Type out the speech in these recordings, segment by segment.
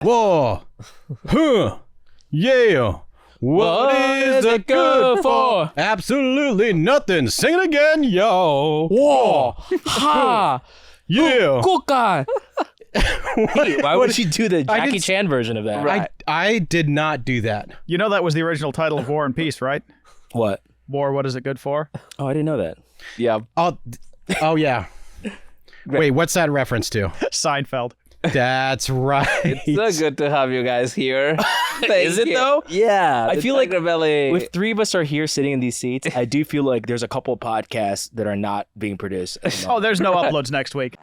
Whoa. Huh. Yeah. What is it good for? Absolutely nothing. Sing it again, yo. Whoa. Ha. Yeah. Good guy. Why would she do the Jackie Chan version of that? Right. I did not do that. You know that was the original title of War and Peace, right? What? War, what is it good for? Oh, I didn't know that. Yeah. Oh yeah. Wait, what's that reference to? Seinfeld. That's right. It's so good to have you guys here. Is it though? Yeah. I feel like TigerBelly. if three of us are here sitting in these seats, I do feel like there's a couple of podcasts that are not being produced. Oh, there's no uploads next week.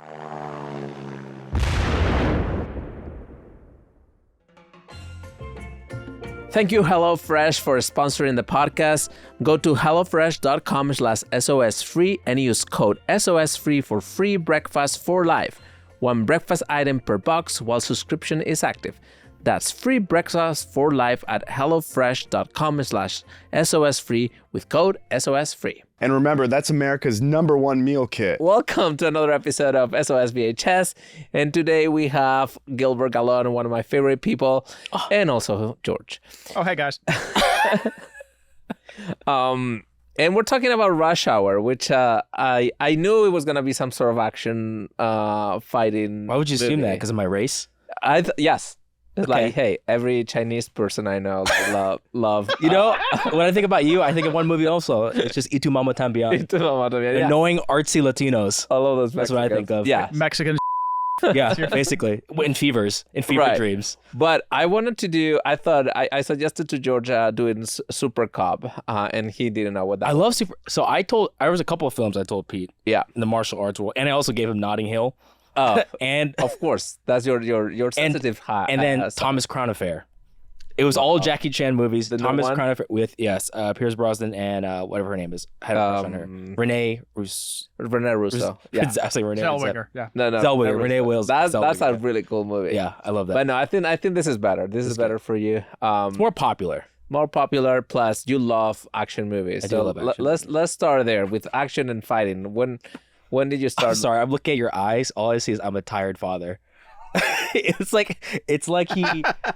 Thank you, HelloFresh, for sponsoring the podcast. Go to hellofresh.com/SOSfree and use code SOSfree for free breakfast for life. One breakfast item per box while subscription is active. That's free breakfast for life at hellofresh.com/SOSfree with code SOSfree. And remember, that's America's #1 meal kit. Welcome to another episode of SOS VHS. And today we have Gilbert, Galon, one of my favorite people, and also George. Oh, hey, guys. And we're talking about Rush Hour, which I knew it was going to be some sort of action fighting. Why would you assume that? Because of my race? Yes. It's Okay. like, hey, every Chinese person I know love. You know, when I think about you, I think of one movie also. It's just Y Tu Mama También. Yeah. Annoying artsy Latinos. All of those That's what I think of. Yeah. Mexican. Yeah, basically. In fever Right. dreams. But I wanted to do, I suggested to George doing Super Cop, and he didn't know what that I was. love super. So there was a couple of films I told Pete. Yeah. In the martial arts world, and I also gave him Notting Hill. Oh, And of course. That's your sensitive high. and then Thomas Crown Affair. It was all Jackie Chan movies. The new Thomas one? Crown Affair with Pierce Brosnan and whatever her name is. I had a crush on her. Renee Russo. Yeah. Yeah. I say Renee. Zellweger. Yeah. No. Zellweger. Renee Wills. That's a Zellweger. really cool movie. Yeah, I love that. But no, I think this is better. This is better for you. It's more popular. More popular. Plus, you love action movies. I do love action Let's start there with action and fighting. When did you start? I'm sorry, I'm looking at your eyes. All I see is I'm a tired father. it's like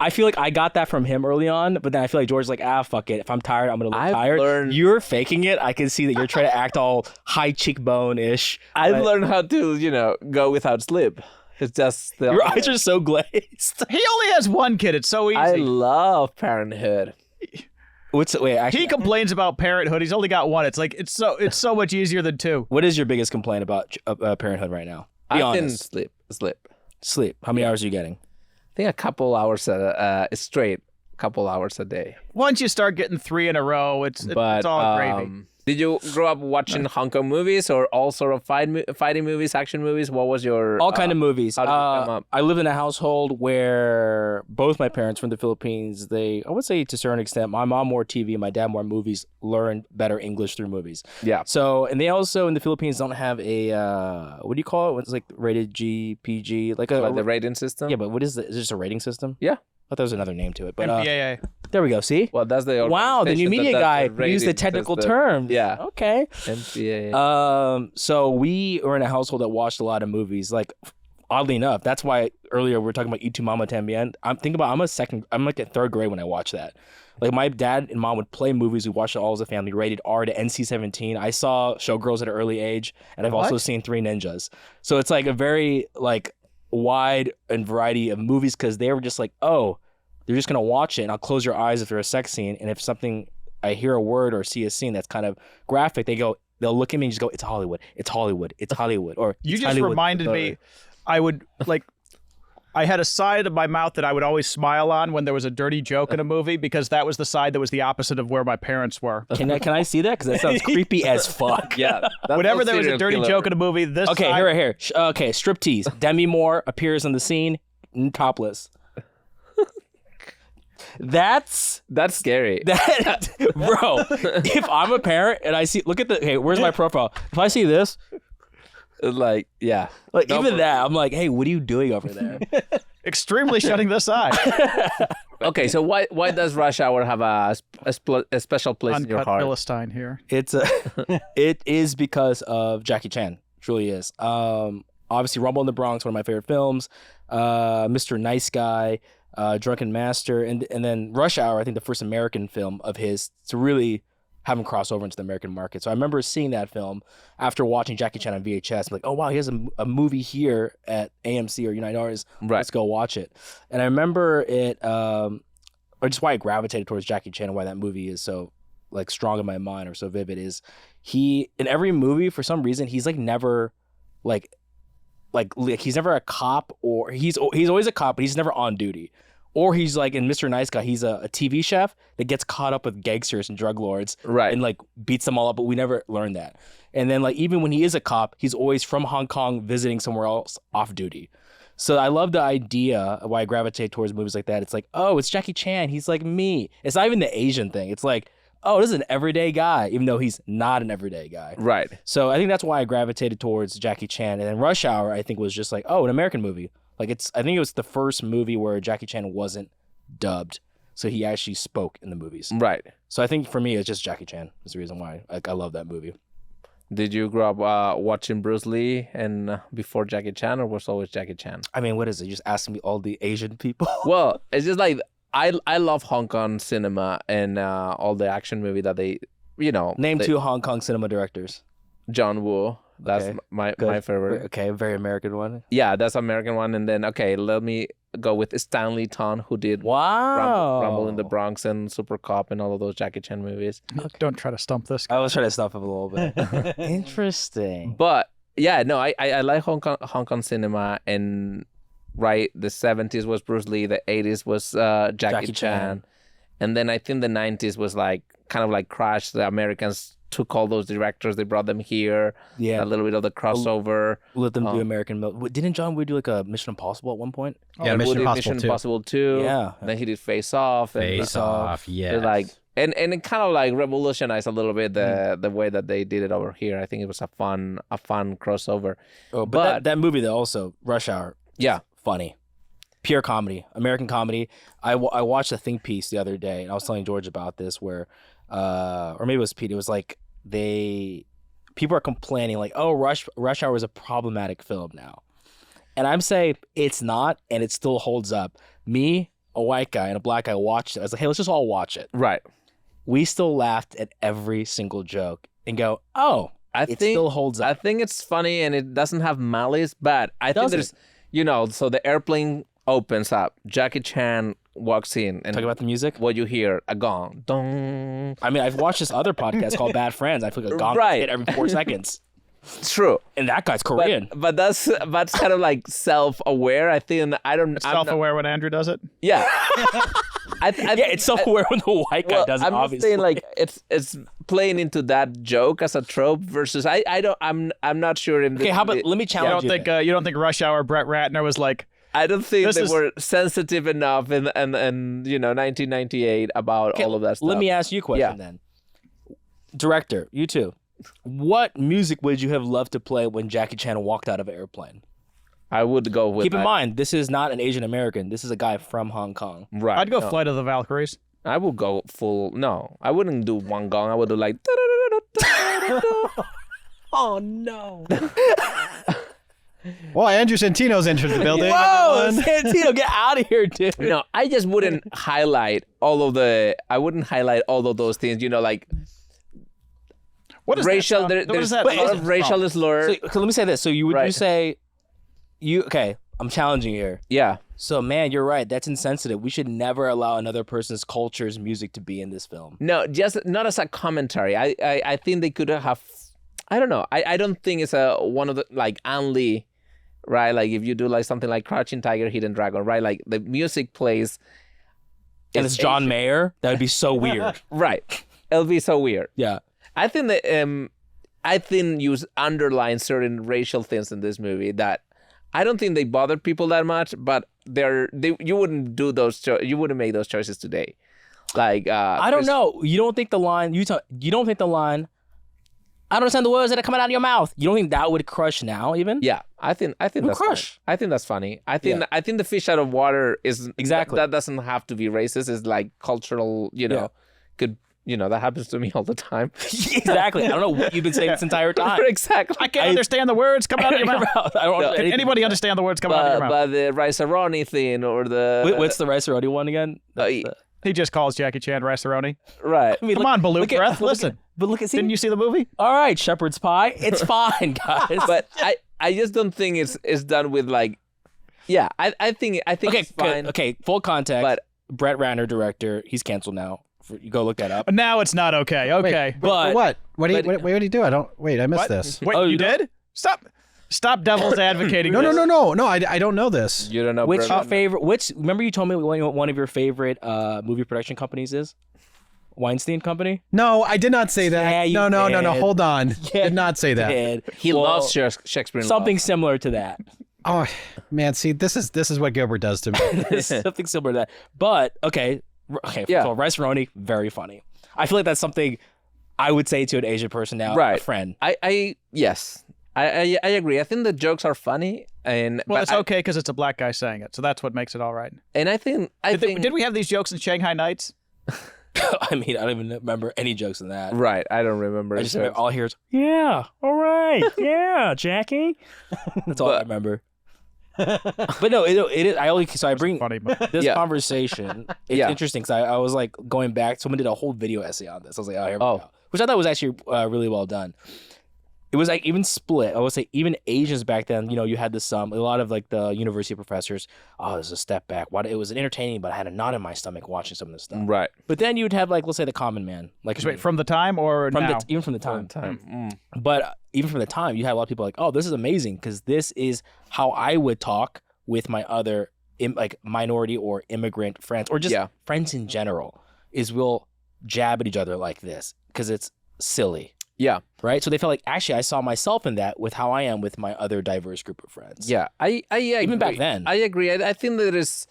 I feel like I got that from him early on, but then I feel like George's like, fuck it. If I'm tired, I'm gonna look tired. You're faking it. I can see that you're trying to act all high cheekbone-ish. I've learned how to, go without sleep. It's just your eyes are so glazed. He only has one kid. It's so easy. I love Parenthood. He complains about Parenthood. He's only got one. It's like it's so much easier than two. What is your biggest complaint about Parenthood right now? Be I honest. think sleep. Sleep. How many hours are you getting? I think a couple hours straight, couple hours a day. Once you start getting 3 in a row, it's all gravy. Did you grow up watching Hong Kong movies or all sort of fighting movies, action movies? What was your all kind of movies? How did you come up? I lived in a household where both my parents from the Philippines. I would say to a certain extent, my mom more TV, my dad more movies. Learned better English through movies. Yeah. So, and they also in the Philippines don't have a what do you call it? It's like rated G, PG, like the rating system. Yeah, but what is it? Is it just a rating system? Yeah. I thought there was another name to it, but MPAA. there we go. See? Well, that's the Wow, the new media guy used the rating technical system. term. Yeah. Okay. MPAA. So we were in a household that watched a lot of movies. Like, oddly enough, that's why earlier we were talking about Y Tu Mama Tambien. I'm like in 3rd grade when I watched that. Like, my dad and mom would play movies. We watched it all as a family, rated R to NC-17. I saw Showgirls at an early age, and I've also seen Three Ninjas. So it's like a very like wide and variety of movies because they were just like, oh, you're just gonna watch it, and I'll close your eyes if there's a sex scene, and if something I hear a word or see a scene that's kind of graphic, they'll look at me and just go, it's Hollywood, it's Hollywood, it's Hollywood, or You it's just Hollywood. reminded me. I had a side of my mouth that I would always smile on when there was a dirty joke in a movie because that was the side that was the opposite of where my parents were. Can I see that? Because that sounds creepy as fuck. Yeah. Whenever there was a dirty joke in a movie, this Okay, side, here. Okay, striptease. Demi Moore appears on the scene, topless. That's scary. Bro. If I'm a parent and I see, where's my profile? If I see this, Like, yeah. like even that, I'm like, hey, what are you doing over there? extremely shutting this eye. Okay, so why does Rush Hour have a special place in your Uncut heart? Philistine here. It is because of Jackie Chan. Truly is. Obviously, Rumble in the Bronx, one of my favorite films. Mr. Nice Guy. Drunken Master, and then Rush Hour. I think the first American film of his to really have him cross over into the American market. So I remember seeing that film after watching Jackie Chan on VHS. I'm like, oh wow, he has a movie here at AMC or United Artists. Right. Let's go watch it. And I remember it, or just why I gravitated towards Jackie Chan and why that movie is so like strong in my mind or so vivid is he in every movie for some reason he's like never like he's never a cop or he's always a cop but he's never on duty. Or he's like in Mr. Nice Guy, he's a TV chef that gets caught up with gangsters and drug lords, Right. and like beats them all up. But we never learned that. And then like even when he is a cop, he's always from Hong Kong visiting somewhere else off duty. So I love the idea of why I gravitate towards movies like that. It's like, oh, it's Jackie Chan. He's like me. It's not even the Asian thing. It's like, oh, this is an everyday guy, even though he's not an everyday guy. Right. So I think that's why I gravitated towards Jackie Chan. And then Rush Hour, I think, was just like, oh, an American movie. Like I think it was the first movie where Jackie Chan wasn't dubbed, so he actually spoke in the movies. Right. So I think for me, it's just Jackie Chan is the reason why I love that movie. Did you grow up watching Bruce Lee and before Jackie Chan, or was always Jackie Chan? I mean, what is it? You're just asking me all the Asian people? Well, it's just like I love Hong Kong cinema and all the action movie that they, Name two Hong Kong cinema directors. John Woo. That's Okay, my good. favorite. Okay, a very American one. Yeah, that's American one. And then let me go with Stanley Ton, who did Wow. Rumble in the Bronx and Super Cop and all of those Jackie Chan movies. Don't try to stump this guy. I was trying to stuff him a little bit. Interesting. But yeah, no, I like Hong Kong cinema, and right, the 70s was Bruce Lee, the 80s was Jackie Chan, and then I think the 90s was like kind of like Crash. The Americans took all those directors, they brought them here. Yeah. A little bit of the crossover. Let them do American. Didn't John Woo do like a Mission Impossible at one point? Yeah, Mission Woody, Impossible 2. Impossible 2. Yeah. Then he did Face Off. Face Off, yeah. Like and it kind of like revolutionized a little bit the way that they did it over here. I think it was a fun crossover. Oh, but that movie though also Rush Hour. Yeah. Funny. Pure comedy, American comedy. I watched a think piece the other day, and I was telling George about this, where, or maybe it was Pete. It was like people are complaining like, oh, Rush Hour is a problematic film now, and I'm saying it's not, and it still holds up. Me, a white guy, and a black guy watched it. I was like, hey, let's just all watch it. Right. We still laughed at every single joke and go, oh, it still holds up. I think it's funny and it doesn't have malice, but I think there's, so the airplane opens up. Jackie Chan walks in and Talk about the music. what you hear, a gong, dong. I mean, I've watched this other podcast called Bad Friends. I feel like a gong Right. hit every 4 seconds. True. And that guy's Korean. But that's kind of like self-aware. I think Self-aware when Andrew does it. Yeah. Yeah, it's self-aware when the white guy does it, I'm obviously. just saying, like it's playing into that joke as a trope versus I'm not sure. Okay, how about let me challenge You don't think Rush Hour Brett Ratner was like, I don't think This they is- were sensitive enough in 1998 about all of that stuff. Let me ask you a question then. Director, you too. What music would you have loved to play when Jackie Chan walked out of an airplane? I would go with. Keep in mind, this is not an Asian American. This is a guy from Hong Kong. Right. I'd go no. Flight of the Valkyries. I would go full. No, I wouldn't do one gong. I would do like. Oh no! Well, Andrew Santino's entered the building. Whoa, everyone. Santino, get out of here, dude! No, I just wouldn't highlight all of the. I wouldn't highlight all of those things. Like. What is Racial. that? There's that? a lot of racial slur. So let me say this. So you Right. say, okay? I'm challenging you here. Yeah. So man, you're right. That's insensitive. We should never allow another person's culture's music to be in this film. No, just not as a commentary. I think they could have. I don't know. I don't think it's one of the like Ang Lee, right? Like if you do like something like Crouching Tiger, Hidden Dragon, right? Like the music plays. And it's John Mayer. That would be so weird. Right. It'll be so weird. Yeah. I think that you underline certain racial things in this movie that I don't think they bother people that much, but you wouldn't do you wouldn't make those choices today. Like I don't know. You don't think the line you don't think the line I don't understand the words that are coming out of your mouth. You don't think that would crush now even? Yeah, I think that's crush. Funny. I think that's funny. I think the fish out of water is Exactly. that doesn't have to be racist. It's like cultural, could that happens to me all the time. Exactly. I don't know what you've been saying this entire time. Exactly. I can't understand the words coming out of your mouth. I don't Can anybody understand the words coming out of your mouth? But the rice-a-roni thing or the... What's the rice-a-roni one again? He just calls Jackie Chan Rice-A-Roni. Right. I mean, Come on, Baloo Breath, listen. But look at Didn't you see the movie? All right, shepherd's pie. It's fine, guys. But I just don't think it's done with like... Yeah, I think okay, it's fine. good. Okay, full context. But- Brett Ratner, director, he's canceled now. You go look that up. Now it's not okay. Okay. But what? What did he do? I missed What? this. Wait, Oh, you you don't- did? Stop devil's advocating. No, this. no. I don't know this. You don't know which Brett your Ratner. favorite? Which remember you told me one of your favorite movie production companies is Weinstein Company. No, I did not say that. Yeah, you no. did. Hold on. Yeah, Did not say that. Did. He Well, loves Shakespeare in something Love. similar to that. Oh man, see, this is what Gilbert does to me. Something similar to that. But okay. Yeah. So rice-a-roni, very funny. I feel like that's something I would say to an Asian person now, Right. a friend. Yes. I agree. I think the jokes are funny, Well, but it's okay because it's a black guy saying it, so that's what makes it all right. And I think Did we have these jokes in Shanghai Nights? I mean, I don't even remember any jokes in that. right. I don't remember. I just so remember all I hear is, yeah, all right, yeah, Jackie. That's all I remember. But no, it is. I bring Funny, but this Yeah. conversation. It's Yeah. interesting because I was like going back. Someone did a whole video essay on this. I was like, oh, here we Oh. go. Which I thought was actually really well done. It was like even split. I would say even Asians back then, you had this a lot of like the university professors. Oh, this is a step back. It was entertaining, but I had a knot in my stomach watching some of this stuff. Right. But then you'd have like, let's say the common man, like just wait, from the time or now? even from the time. Time. But even from the time, you had a lot of people like, oh, this is amazing because this is how I would talk with my other like minority or immigrant friends or just Yeah. friends in general. Is we'll jab at each other like this because it's silly. Yeah. Right. So they felt like actually I saw myself in that with how I am with my other diverse group of friends. Yeah. I agree. Even back then. I agree. I think that is.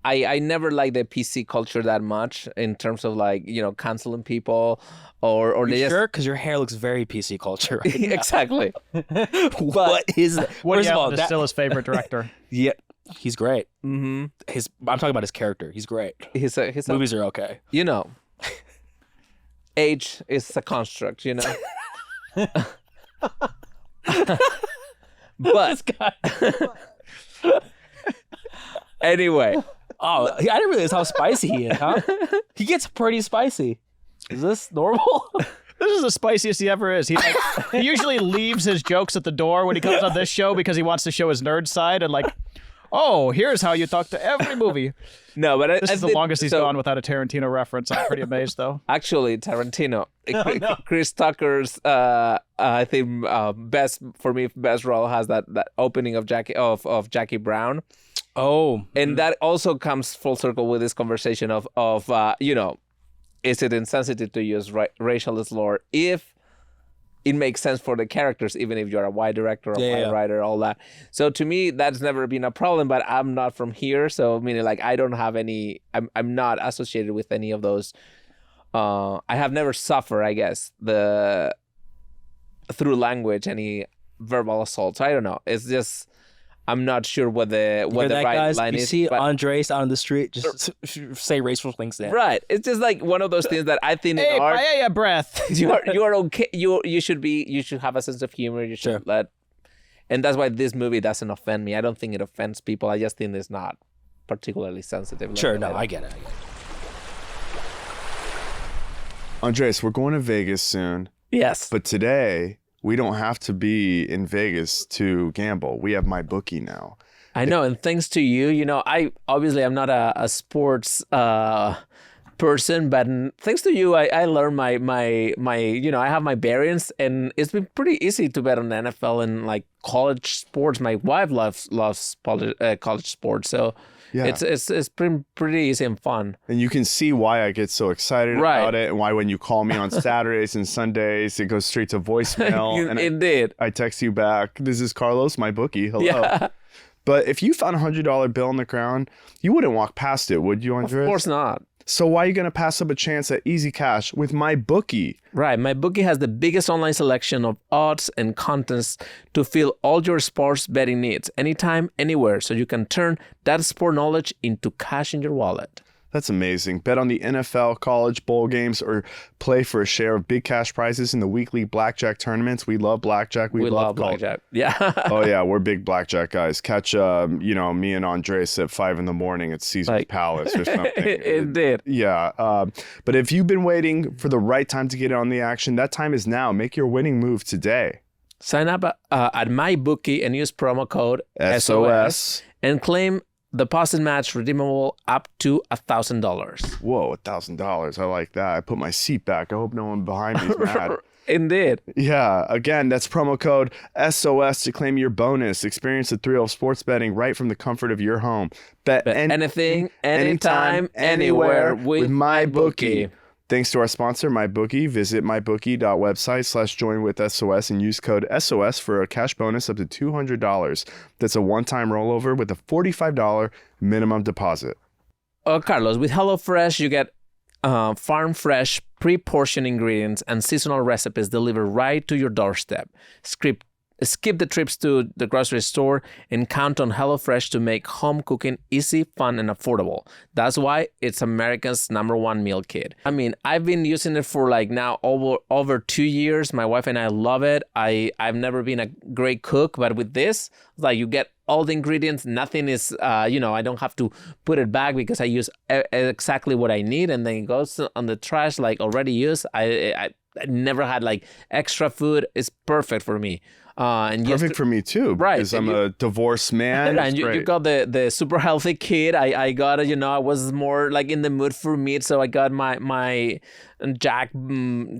I never liked the PC culture that much in terms of like canceling people or they You just sure? Because your hair looks very PC culture. Right now. exactly. What is that? Woody First of all, Allen is still his favorite director. yeah, he's great. Mm-hmm. I'm talking about his character. He's great. His Movies are okay. Age is a construct, But anyway, Oh, I didn't realize how spicy he is, huh? He gets pretty spicy. Is this normal? This is the spiciest he ever is. He usually leaves his jokes at the door when he comes on this show because he wants to show his nerd side and like, oh, here's how you talk to every movie. no, but This is the longest he's gone without a Tarantino reference. I'm pretty amazed though. Actually, Tarantino, Chris Tucker's, I think best role has that opening of Jackie Brown, Oh, and that also comes full circle with this conversation of is it insensitive to use racial slur if it makes sense for the characters, even if you're a white director, a white writer, all that. So to me, that's never been a problem. But I'm not from here, so meaning like I don't have any. I'm not associated with any of those. I have never suffered, I guess, through language any verbal assault. So I don't know. It's just I'm not sure what the right guys? line you is. see but- Andres out on the street, just say racial things then. Right. It's just like one of those things that I think Hey, in art. paella breath. you are okay. You should have a sense of humor. You should Sure. and that's why this movie doesn't offend me. I don't think it offends people. I just think it's not particularly sensitive. Sure, no, I get it. Andres, we're going to Vegas soon, Yes. but today we don't have to be in Vegas to gamble. We have my bookie now. I know, and thanks to you, I'm not a sports person, but thanks to you, I learned my I have my bearings, and it's been pretty easy to bet on the NFL and like college sports. My wife loves college sports, so Yeah. it's pretty easy and fun. And you can see why I get so excited Right. about it and why when you call me on Saturdays and Sundays, it goes straight to voicemail. And Indeed. I text you back, this is Carlos, my bookie. Hello. Yeah. But if you found a $100 bill on the ground, you wouldn't walk past it, would you, Andres? Of course not. So why are you going to pass up a chance at easy cash with my bookie? Right. My bookie has the biggest online selection of odds and contents to fill all your sports betting needs anytime, anywhere, so you can turn that sport knowledge into cash in your wallet. That's amazing. Bet on the NFL, college, bowl games, or play for a share of big cash prizes in the weekly blackjack tournaments. We love blackjack. We love blackjack. Yeah. Oh yeah, we're big blackjack guys. Catch me and Andres at 5 a.m. at Caesar's Palace or something. It did. Yeah. But if you've been waiting for the right time to get in on the action, that time is now. Make your winning move today. Sign up at MyBookie and use promo code SOS and claim deposit match redeemable up to $1,000. Whoa, $1,000. I like that. I put my seat back. I hope no one behind me is mad. Indeed. Yeah. Again, that's promo code SOS to claim your bonus. Experience the thrill of sports betting right from the comfort of your home. Bet anything, anytime, anywhere with MyBookie. Thanks to our sponsor, MyBookie. Visit mybookie.website/joinwithSOS and use code SOS for a cash bonus up to $200. That's a one-time rollover with a $45 minimum deposit. Carlos, with HelloFresh, you get farm fresh, pre-portioned ingredients and seasonal recipes delivered right to your doorstep. Skip the trips to the grocery store and count on HelloFresh to make home cooking easy, fun, and affordable. That's why it's America's #1 meal kit. I mean, I've been using it for now over 2 years. My wife and I love it. I've never been a great cook, but with this, you get all the ingredients. Nothing is, I don't have to put it back because I use exactly what I need, and then it goes on the trash already used. I never had extra food. It's perfect for me. And perfect for me too, right? Because I'm a divorced man. And you got the super healthy kid. I got I was more in the mood for meat, so I got my Jack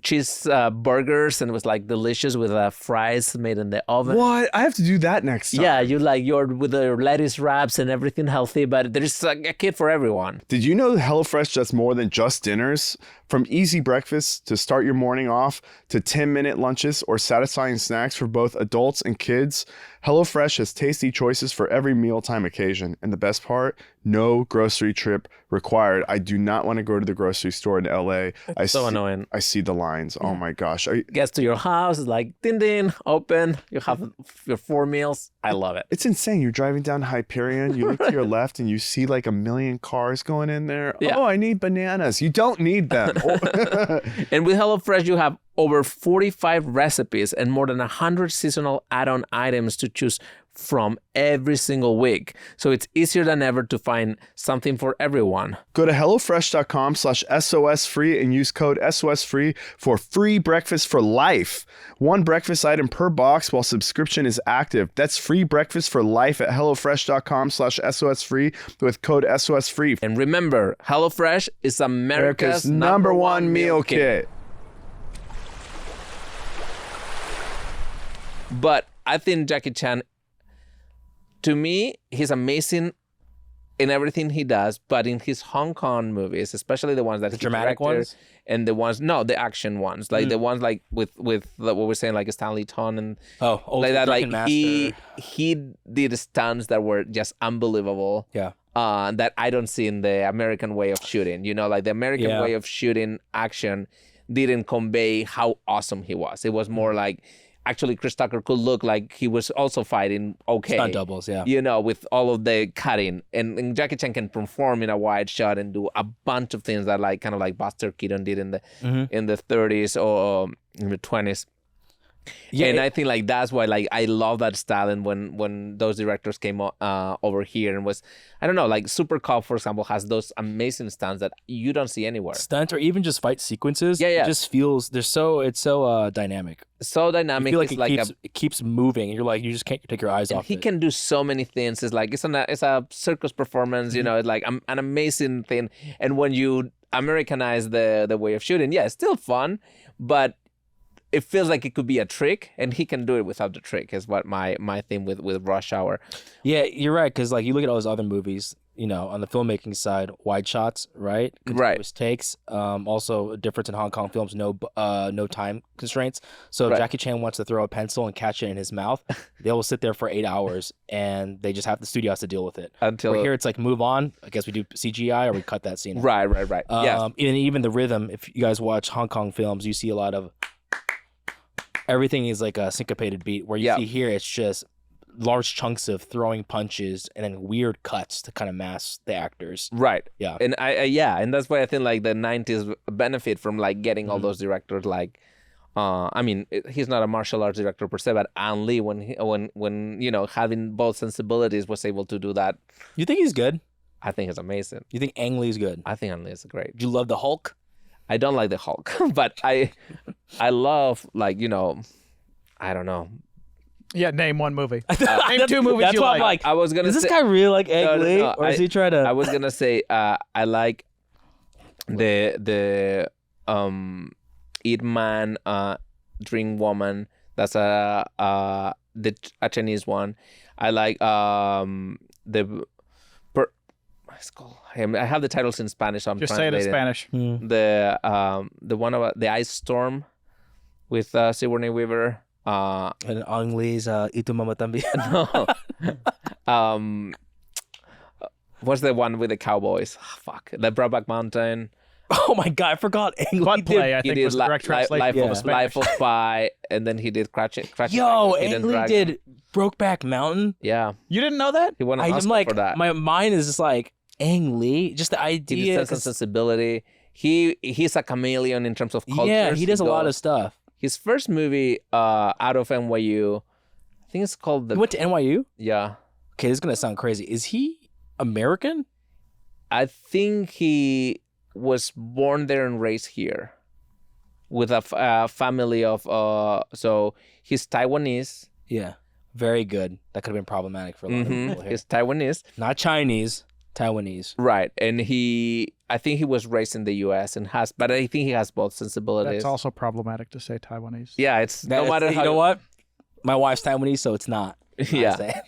cheese burgers, and it was delicious with fries made in the oven. What? I have to do that next time. Yeah, you're with the lettuce wraps and everything healthy, but there's a kit for everyone. Did you know HelloFresh does more than just dinners? From easy breakfasts to start your morning off to 10-minute lunches or satisfying snacks for both adults and kids, HelloFresh has tasty choices for every mealtime occasion. And the best part, no grocery trip required. I do not want to go to the grocery store in LA. So annoying. I see the lines. Yeah. Oh my gosh. Gets to your house, it's ding ding, open. You have your 4 meals. I love it. It's insane. You're driving down Hyperion, you look to your left and you see 1 million cars going in there. Yeah. Oh, I need bananas. You don't need them. And with HelloFresh, you have over 45 recipes and more than 100 seasonal add-on items to choose from every single week. So it's easier than ever to find something for everyone. Go to HelloFresh.com/SOSFree and use code SOSFree for free breakfast for life. 1 breakfast item per box while subscription is active. That's free breakfast for life at HelloFresh.com/SOSFree with code SOSFree. And remember, HelloFresh is America's #1 meal kit. But I think Jackie Chan, to me, he's amazing in everything he does, but in his Hong Kong movies, especially the ones that the dramatic ones, and the action ones, the ones with what we're saying, Stanley Tong and that, he did stunts that were just unbelievable. Yeah. That I don't see in the American way of shooting. The American way of shooting action didn't convey how awesome he was. It was more actually, Chris Tucker could look like he was also fighting okay. Stunt doubles, yeah. With all of the cutting. And Jackie Chan can perform in a wide shot and do a bunch of things that kind of Buster Keaton did in the 30s or in the 20s. Yeah, and I think that's why I love that style. And when those directors came over here and was, I don't know, Super Cop, for example, has those amazing stunts that you don't see anywhere. Stunts or even just fight sequences. Yeah. It just feels it's so dynamic. So dynamic. You feel it keeps moving, and you just can't take your eyes off. He can do so many things. It's it's a circus performance. It's an amazing thing. And when you Americanize the way of shooting, it's still fun, but it feels like it could be a trick, and he can do it without the trick, is what my thing with Rush Hour. Yeah, you're right, because you look at all those other movies, on the filmmaking side, wide shots, right? Continuous takes. Also, a difference in Hong Kong films, no time constraints. So if Jackie Chan wants to throw a pencil and catch it in his mouth, they will sit there for 8 hours, and the studio has to deal with it. Until here, it's move on. I guess we do CGI or we cut that scene. Right. Yes. And even the rhythm. If you guys watch Hong Kong films, you see a lot of. Everything is like a syncopated beat. Where you see here, it's just large chunks of throwing punches and then weird cuts to kind of mask the actors. Right. Yeah. And and that's why I think like the 90s benefit from like getting all those directors like he's not a martial arts director per se, but Ang Lee when having both sensibilities was able to do that. You think he's good? I think it's amazing. You think Ang Lee's good? I think Ang Lee is great. Do you love the Hulk? I don't like the Hulk, but I love like I don't know. Yeah, name one movie. Name two movies That's you why I'm like. like, I was gonna does say, this guy really like Ang No, Lee? no, Or is he trying to... I was gonna say I like the Eat Man, Drink Woman. That's a Chinese one. I like it's called. I have the titles in Spanish. So I'm Just say it in Spanish. The one about the Ice Storm with Sigourney Weaver. And Ang Lee's Itu Mama También. No. What's the one with the cowboys? Fuck. The Brokeback Mountain. Oh my God, I forgot Ang Lee Butt did. Play, I think, was the direct translation. Life of Pi, and then he did Crouching Yo, Tiger, Hidden Ang Lee Dragon. did Brokeback Mountain. Yeah, You didn't know that? he won an I'm Oscar like, for that. my mind is just like, Ang Lee? Just the He did idea. Sense and Sensibility. He's a chameleon in terms of cultures. Yeah, he does a lot goes- of stuff. His first movie, out of NYU, I think it's called He went to NYU? Yeah, Okay, this is going to sound crazy. Is he American? I think he was born there and raised here, with a family of so he's Taiwanese. Yeah. Very good. That could have been problematic for a lot of people here. He's Taiwanese, Not Chinese, Taiwanese. right? And I think he was raised in the U.S. but I think he has both sensibilities. That's also problematic to say Taiwanese. Yeah, it's no That- matter you how know what? My wife's Taiwanese, so it's not. Yeah.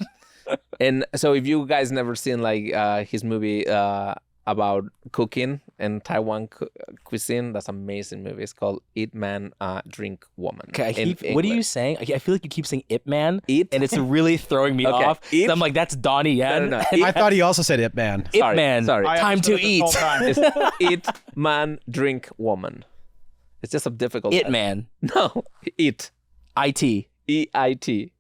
And so if you guys never seen like his movie about cooking and Taiwan cuisine, that's an amazing movie. It's called Eat Man, Drink Woman. Okay, what are you saying? I feel like you keep saying Ip Man, Eat? and it's really throwing me Okay, off. Ip? So I'm like, that's Donnie Yen. No. I thought he also said Ip Man. Ip Sorry, Man, sorry. I time to understood it eat. this whole time. It's Eat Man, Drink Woman. It's just a difficult. It Man, No, Eat. IT. EIT.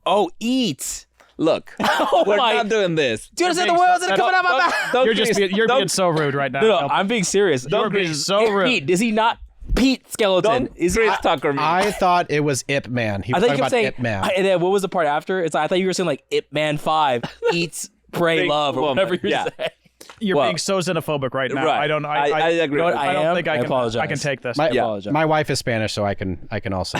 Oh, eat. Look, Oh we're my- not doing this. Do you understand the being words that are coming out of my mouth? Don't You're just please- you're don't- being so rude right now. No, I'm being serious. You're being so rude. Pete, is he not Pete Skeleton? Don't Is Chris Tucker me. I thought it was Ip Man. He I was thought you talking kept about saying, Ip Man. and then what was the part after? I thought you were saying like Ip Man 5 eats, pray, Big love, or woman. whatever you're Yeah. saying. You're Well, being so xenophobic right now. right. I don't. I agree. You know what, with I I don't am? think I can. apologize. I can take this. My, apologize. my wife is Spanish, so I can also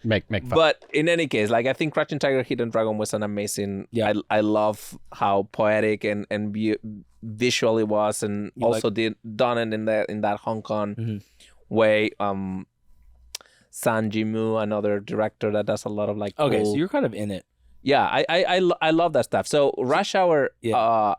make fun. But in any case, like I think Crouching Tiger, Hidden Dragon was an amazing. Yeah. I love how poetic and visual it was, and also done it in that Hong Kong way. San Jimu, another director that does a lot of like. Okay, cool- so you're kind of in it. yeah, I love that stuff. So Rush Hour, Yeah.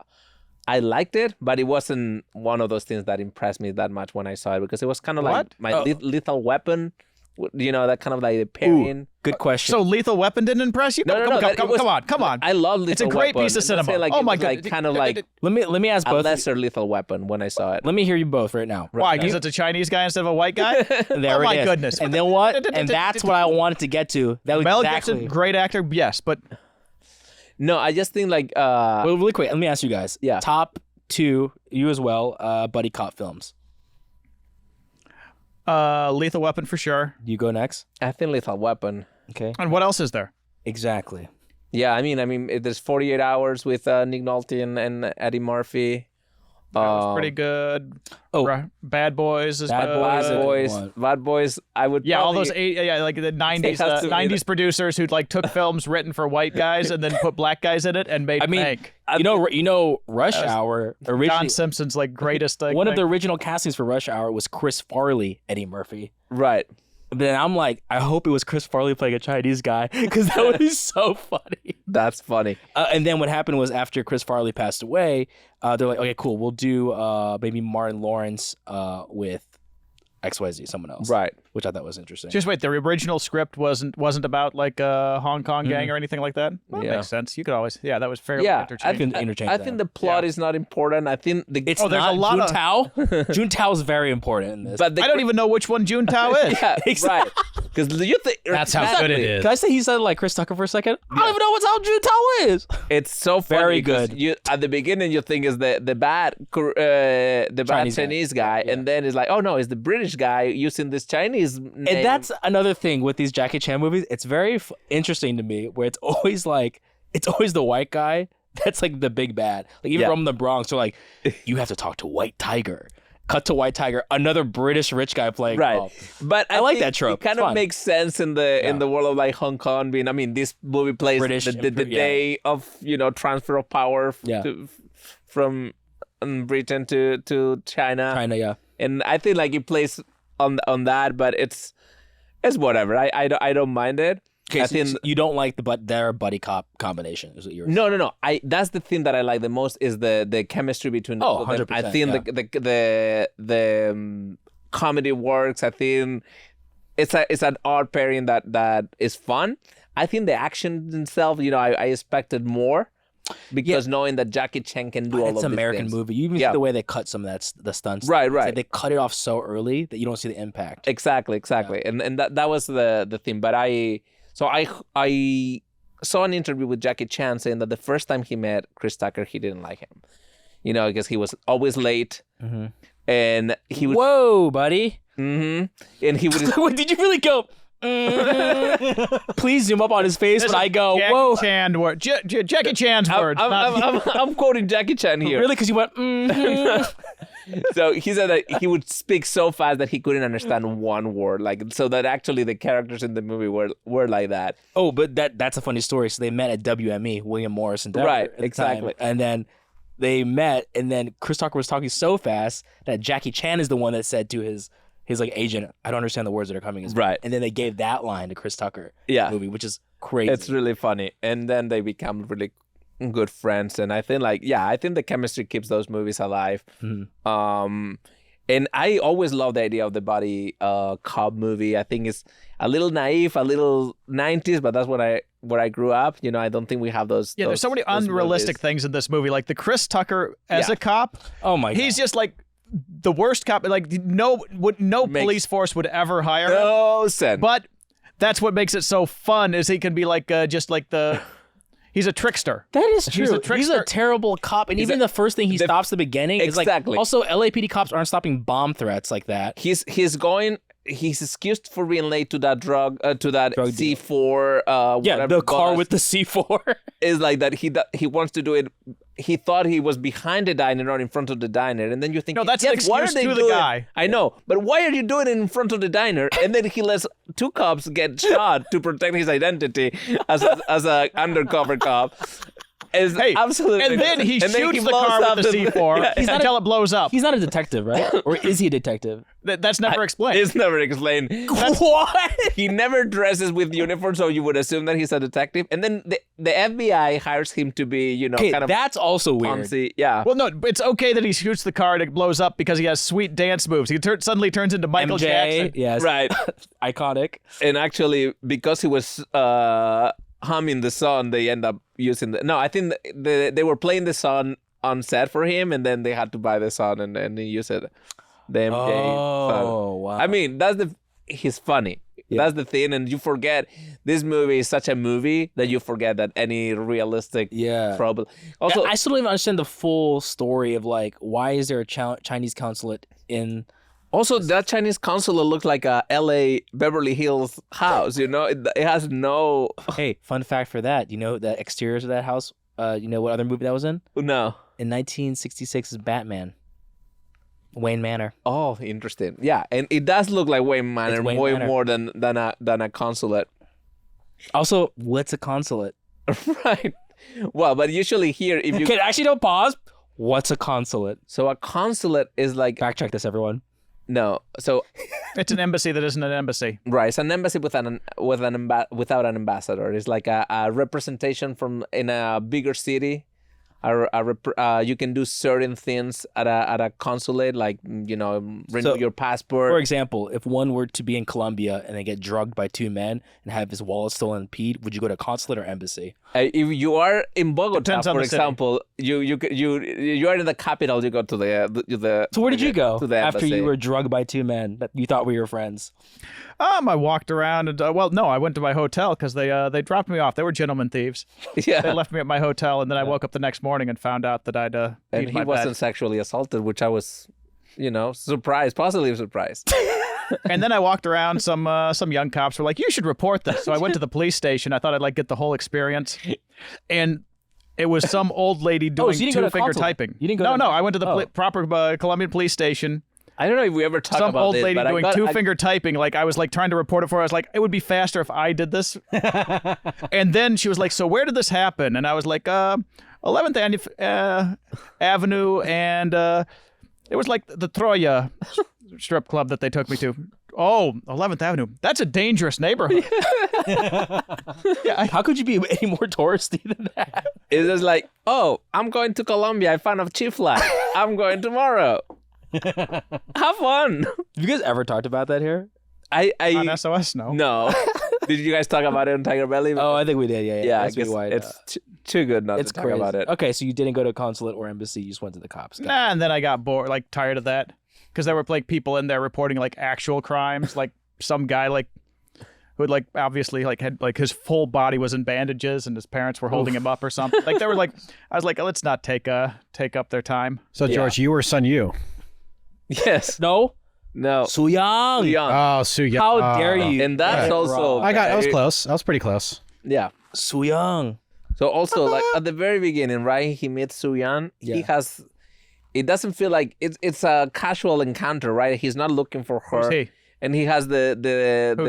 I liked it, but it wasn't one of those things that impressed me that much when I saw it because it was kind of like What? my Lethal Weapon, that kind of like the pairing. Good question. So Lethal Weapon didn't impress you? No, Come it was- on. I love Lethal It's a great Weapon. piece of I'm not cinema. saying, like, Oh it my was, God. like, kind of like let me ask a both. lesser Lethal Weapon when I saw it. Let me hear you both right now. Why? Because it's a Chinese guy instead of a white guy? There oh it my is. goodness. And then what? And that's what I wanted to get to. That was Mel exactly. Gibson, great actor, yes, but No, I just think like Well, really quick, let me ask you guys. Yeah. Top 2, you as well, buddy cop films. Lethal Weapon for sure. You go next. I think Lethal Weapon. Okay. And what else is there? Exactly. Yeah, I mean, there's 48 Hours with Nick Nolte and Eddie Murphy. That was pretty good. Oh. Bad Boys is Bad good. Boys is a good Boys, one. Bad Boys. I would Yeah, all probably- those like the 90s has to be 90s producers who like took films written for white guys and then put black guys in it and made I mean, bank. you know, Rush Hour originally. John Simpson's like greatest One of the original castings for Rush Hour was Chris Farley, Eddie Murphy. Right. But then I'm like, I hope it was Chris Farley playing a Chinese guy because that would be so funny. That's funny. And then what happened was after Chris Farley passed away, they're like, okay, cool, we'll do maybe Martin Lawrence with XYZ, someone else. Right. Which I thought was interesting. Just wait, the original script wasn't about like a Hong Kong gang or anything like that? Well, Yeah. That makes sense. You could always, that was fairly Yeah, I interchangeable. can interchange I that. think the plot is not important. I think the it's there's not a lot of- Juntao. Juntao is very important in this. but the, I don't even know which one Juntao is. yeah, Exactly. right. Because you think That's how good it is. Can I say he sounded like Chris Tucker for a second? I don't even know what how Jude Tao is. It's so funny. Very 'cause good. You at the beginning you think is the bad Chinese guy, and then it's like, oh no, it's the British guy using this Chinese name. And that's another thing with these Jackie Chan movies. It's very interesting to me where it's always the white guy that's like the big bad. Like even from the Bronx, they're like, you have to talk to White Tiger. Cut to White Tiger, another British rich guy playing. Right, golf. but I like think that trope. It kind It's of fun. makes sense in the world of like Hong Kong being. I mean, this movie plays British the day of transfer of power from Britain to China. China, yeah. And I think like it plays on that, but it's whatever. I don't mind it. Okay, I so think you don't like their buddy cop combination, is what you're no. That's the thing that I like the most is the chemistry between the two of them. 100%, I think the comedy works. I think it's an odd pairing that is fun. I think the action itself, I expected more because knowing that Jackie Chan can do all of It's these an American things. movie. You even see the way they cut some of the stunts. Right. It's like they cut it off so early that you don't see the impact. Exactly. And that was the thing. But I saw an interview with Jackie Chan saying that the first time he met Chris Tucker, he didn't like him. Because he was always late, and he was. Whoa, buddy! And he would. Did you really go? Please zoom up on his face when I go. Whoa! Jackie Chan's words. I'm quoting Jackie Chan here. Really? Because you went. So he said that he would speak so fast that he couldn't understand one word. So that actually the characters in the movie were like that. Oh, but that's a funny story. So they met at WME, William Morris and Deborah. Right, at the exactly. time. And then they met, and then Chris Tucker was talking so fast that Jackie Chan is the one that said to his like agent, "I don't understand the words that are coming." Right. And then they gave that line to Chris Tucker. Yeah. In the movie, which is crazy. It's really funny. And then they become really good friends. And I think I think the chemistry keeps those movies alive. And I always love the idea of the buddy cop movie. I think it's a little naive, a little 90s, but that's where I grew up. I don't think we have those. Yeah, there's so many unrealistic movies. things in this movie. Like the Chris Tucker as a cop. Oh my God. He's just like the worst cop. Like no police force would ever hire him. No sense. But that's what makes it so fun is he can be like just like the. He's a trickster. That is true. He's a He's trickster. a terrible cop, and even the first thing he stops at the beginning is like. Exactly. Also, LAPD cops aren't stopping bomb threats like that. He's excused for being late to that drug C4 Yeah, whatever the car bus. with the C4. Is like that he wants to do it. He thought he was behind the diner, not in front of the diner, and then you think, No, that's an what are excuse they to the doing? guy. I know, but why are you doing it in front of the diner? And then he lets two cops get shot to protect his identity as a undercover cop. It's absolutely. And then he shoots the blows car up with the C4 until it blows up. He's not a detective, right? Or is he a detective? That's never explained. It's never explained. What? He never dresses with uniform, so you would assume that he's a detective. And then the FBI hires him to be, Okay, kind of that's also weird. fancy. Yeah. Well, no, it's okay that he shoots the car and it blows up because he has sweet dance moves. He suddenly turns into Michael MJ, Jackson. yes, Right. iconic. And actually, because he was humming the song, they end up using the. No, I think they were playing the song on set for him, and then they had to buy the song and they use it. The MJ song. Oh wow! I mean, he's funny. Yeah. That's the thing, and you forget this movie is such a movie that you forget that any realistic problem. Also, I still don't even understand the full story of like why is there a Chinese consulate in. Also, that Chinese consulate looked like a L.A. Beverly Hills house. It has no. Hey, fun fact for that. You know the exteriors of that house. You know what other movie that was in? No. In 1966's Batman. Wayne Manor. Oh, interesting. Yeah, and it does look like Wayne Manor way more than a consulate. Also, what's a consulate? Right. Well, but usually here, if you Okay, actually, don't pause. What's a consulate? So a consulate is like Backtrack this, everyone. no. So It's an embassy that isn't an embassy. right, it's an embassy without an ambassador. It's like a representation from in a bigger city you can do certain things at a consulate, like renew your passport. For example, if one were to be in Colombia and then get drugged by two men and have his wallet stolen and peed, would you go to consulate or embassy? If you are in Bogota, Depends on for the city. example, you are in the capital. You go to the. So where did you go to the after embassy. you were drugged by two men that you thought were your friends? I walked around and I went to my hotel because they dropped me off. They were gentlemen thieves. Yeah. They left me at my hotel, and then I woke up the next morning and found out that I'd And peed he my wasn't bed. sexually assaulted, which I was, surprised, positively surprised. And then I walked around. Some young cops were like, "You should report this." So I went to the police station. I thought I'd get the whole experience, and it was some old lady doing so you didn't go to two-finger consulate? typing. You didn't go No, to- I went to the Oh. proper Colombian police station. I don't know if we ever talked Some about old this, lady but doing two-finger typing. I was trying to report it for her. I was like, it would be faster if I did this. And then she was like, "So where did this happen?" And I was like, 11th Avenue, and it was the Troya strip club that they took me to. Oh, 11th Avenue. That's a dangerous neighborhood. How could you be any more touristy than that? It's just like, oh, I'm going to Colombia. I found a chifla. I'm going tomorrow. Have fun. Have you guys ever talked about that here? On SOS, no. No. Did you guys talk about it on TigerBelly? Oh, I think we did. Yeah. yeah. I That's guess why, it's too good not it's to talk crazy. about it. Okay, so you didn't go to consulate or embassy. You just went to the cops. Nah, and then I got bored, tired of that. Because there were people in there reporting actual crimes, some guy who had obviously had his full body was in bandages and his parents were holding him up or something. They were I was let's not take up their time. So George, you were Sun Yu. Yes. No. No. Suyang. Young. Oh, Su Yang. How dare you? And that's also. I was close. I was pretty close. Yeah. Suyang. So also at the very beginning, right? He meets Su-yan. He has. It doesn't feel like it's a casual encounter, right? He's not looking for her. Who's he? And he has the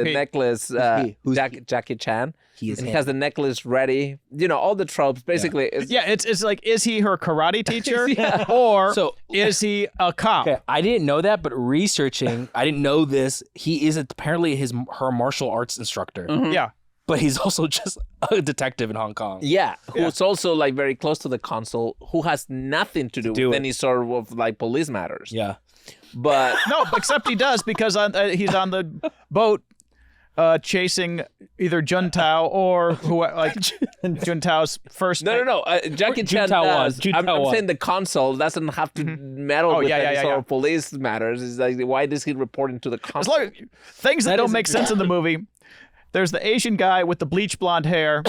he? necklace. he? Who's Jackie Chan. He is and he him. has the necklace ready. All the tropes. Basically, it's, Yeah, it's is he her karate teacher or So- is he a cop? Okay, I didn't know that, but researching, I didn't know this. He is apparently her martial arts instructor, Yeah. but he's also just a detective in Hong Kong. Yeah, who's also very close to the consul, who has nothing to do with any sort of police matters. Yeah. But No, except he does because he's on the boat chasing either Juntao or who Juntao's first. no. Jackie Chan Juntao does. won. I'm Juntao won. saying the consul doesn't have to meddle with any sort of police matters. It's why does he report into the As consul? long things that don't make sense in the movie. There's the Asian guy with the bleach blonde hair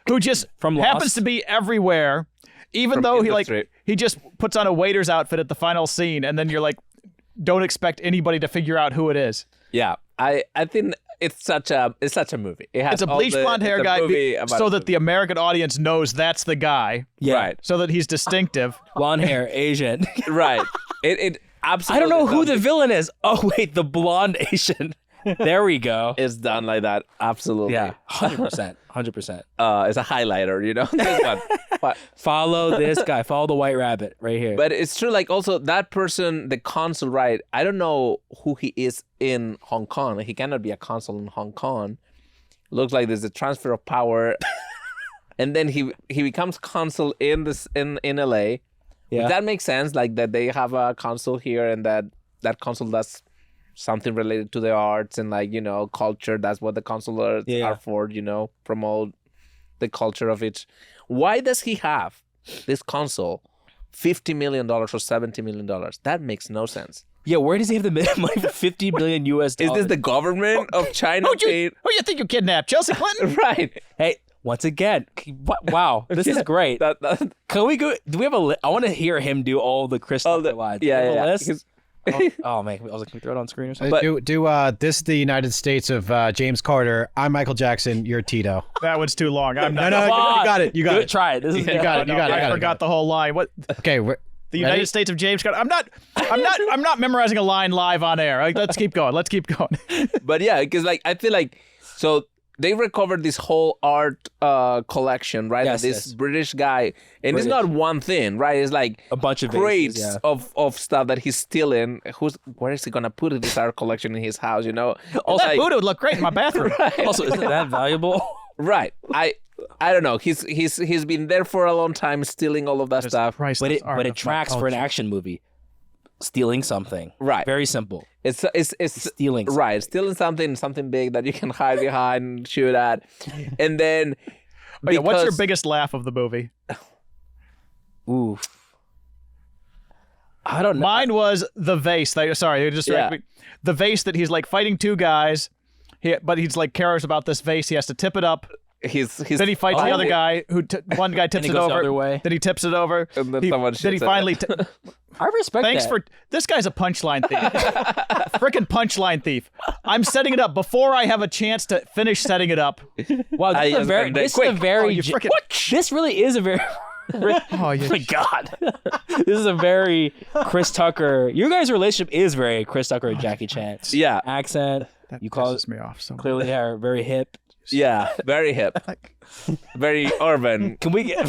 who just From happens Lost? to be everywhere, even though he just puts on a waiter's outfit at the final scene, and then you're don't expect anybody to figure out who it is. Yeah, I think it's such a movie. It has It's a all bleach blonde hair it's a guy movie about so a that movie. the American audience knows that's the guy, Yeah. Right, so that he's distinctive. Blonde hair, Asian. right. It I absolutely. don't know who does. the villain is. Oh, wait, the blonde Asian. There we go. It's done like that. Absolutely. Yeah, 100%. 100%. It's a highlighter, This one. But Follow this guy. Follow the white rabbit right here. But it's true, also that person, the consul, right? I don't know who he is in Hong Kong. He cannot be a consul in Hong Kong. Looks like there's a transfer of power, and then he becomes consul in LA. Yeah. That makes sense, that they have a consul here, and that consul does something related to the arts and culture. That's what the consulars are for, promote the culture of it. Why does he have this consul $50 million or $70 million? That makes no sense. Yeah, where does he have the money for $50 million US? Is this the government of China? Who you think you kidnapped? Chelsea Clinton? Right. Hey, once again, wow, this is great. Can we go? Do we have a list? I want to hear him do all the Christopher lines. Do we have a list? Because- Oh man, I was like, can we throw it on screen or something? This is the United States of James Carter. I'm Michael Jackson. You're Tito. That one's too long. I'm No, not. you got it. You got Good it. try it. This is You got it. I forgot the whole line. What? Okay. The United States of James Carter. I'm not memorizing a line live on air. Let's keep going. But yeah, because I feel so they recovered this whole art collection, right? Yes, This yes. British guy, and it's not one thing, right? It's a bunch of crates vases, yeah. of stuff that he's stealing. Where is he gonna put this art collection in his house? Also, That Buddha would look great in my bathroom. Also, isn't that valuable? right. I don't know. He's been there for a long time, stealing all of that stuff. But it tracks for an action movie. Stealing something. Right. Very simple. It's Stealing something. Right. Stealing something big that you can hide behind and shoot at, and then. Oh, yeah, what's your biggest laugh of the movie? Ooh. I don't know. Mine was the vase. The vase that he's like fighting two guys, but he's like cares about this vase. He has to tip it up. Then he fights the other guy. One guy tips it goes over. the other way. Then he tips it over. And then someone then he shits finally. I respect Thanks that. for this guy's a punchline thief. Freaking punchline thief. I'm setting it up before I have a chance to finish setting it up. Wow, this is a very. This really is a very. Oh my God. This is a very Chris Tucker. Your guys' relationship is very Chris Tucker and Jackie Chan. Yeah. Accent. That you call pisses me off so much. Clearly they are very hip. Yeah, very hip. Very urban. Can we get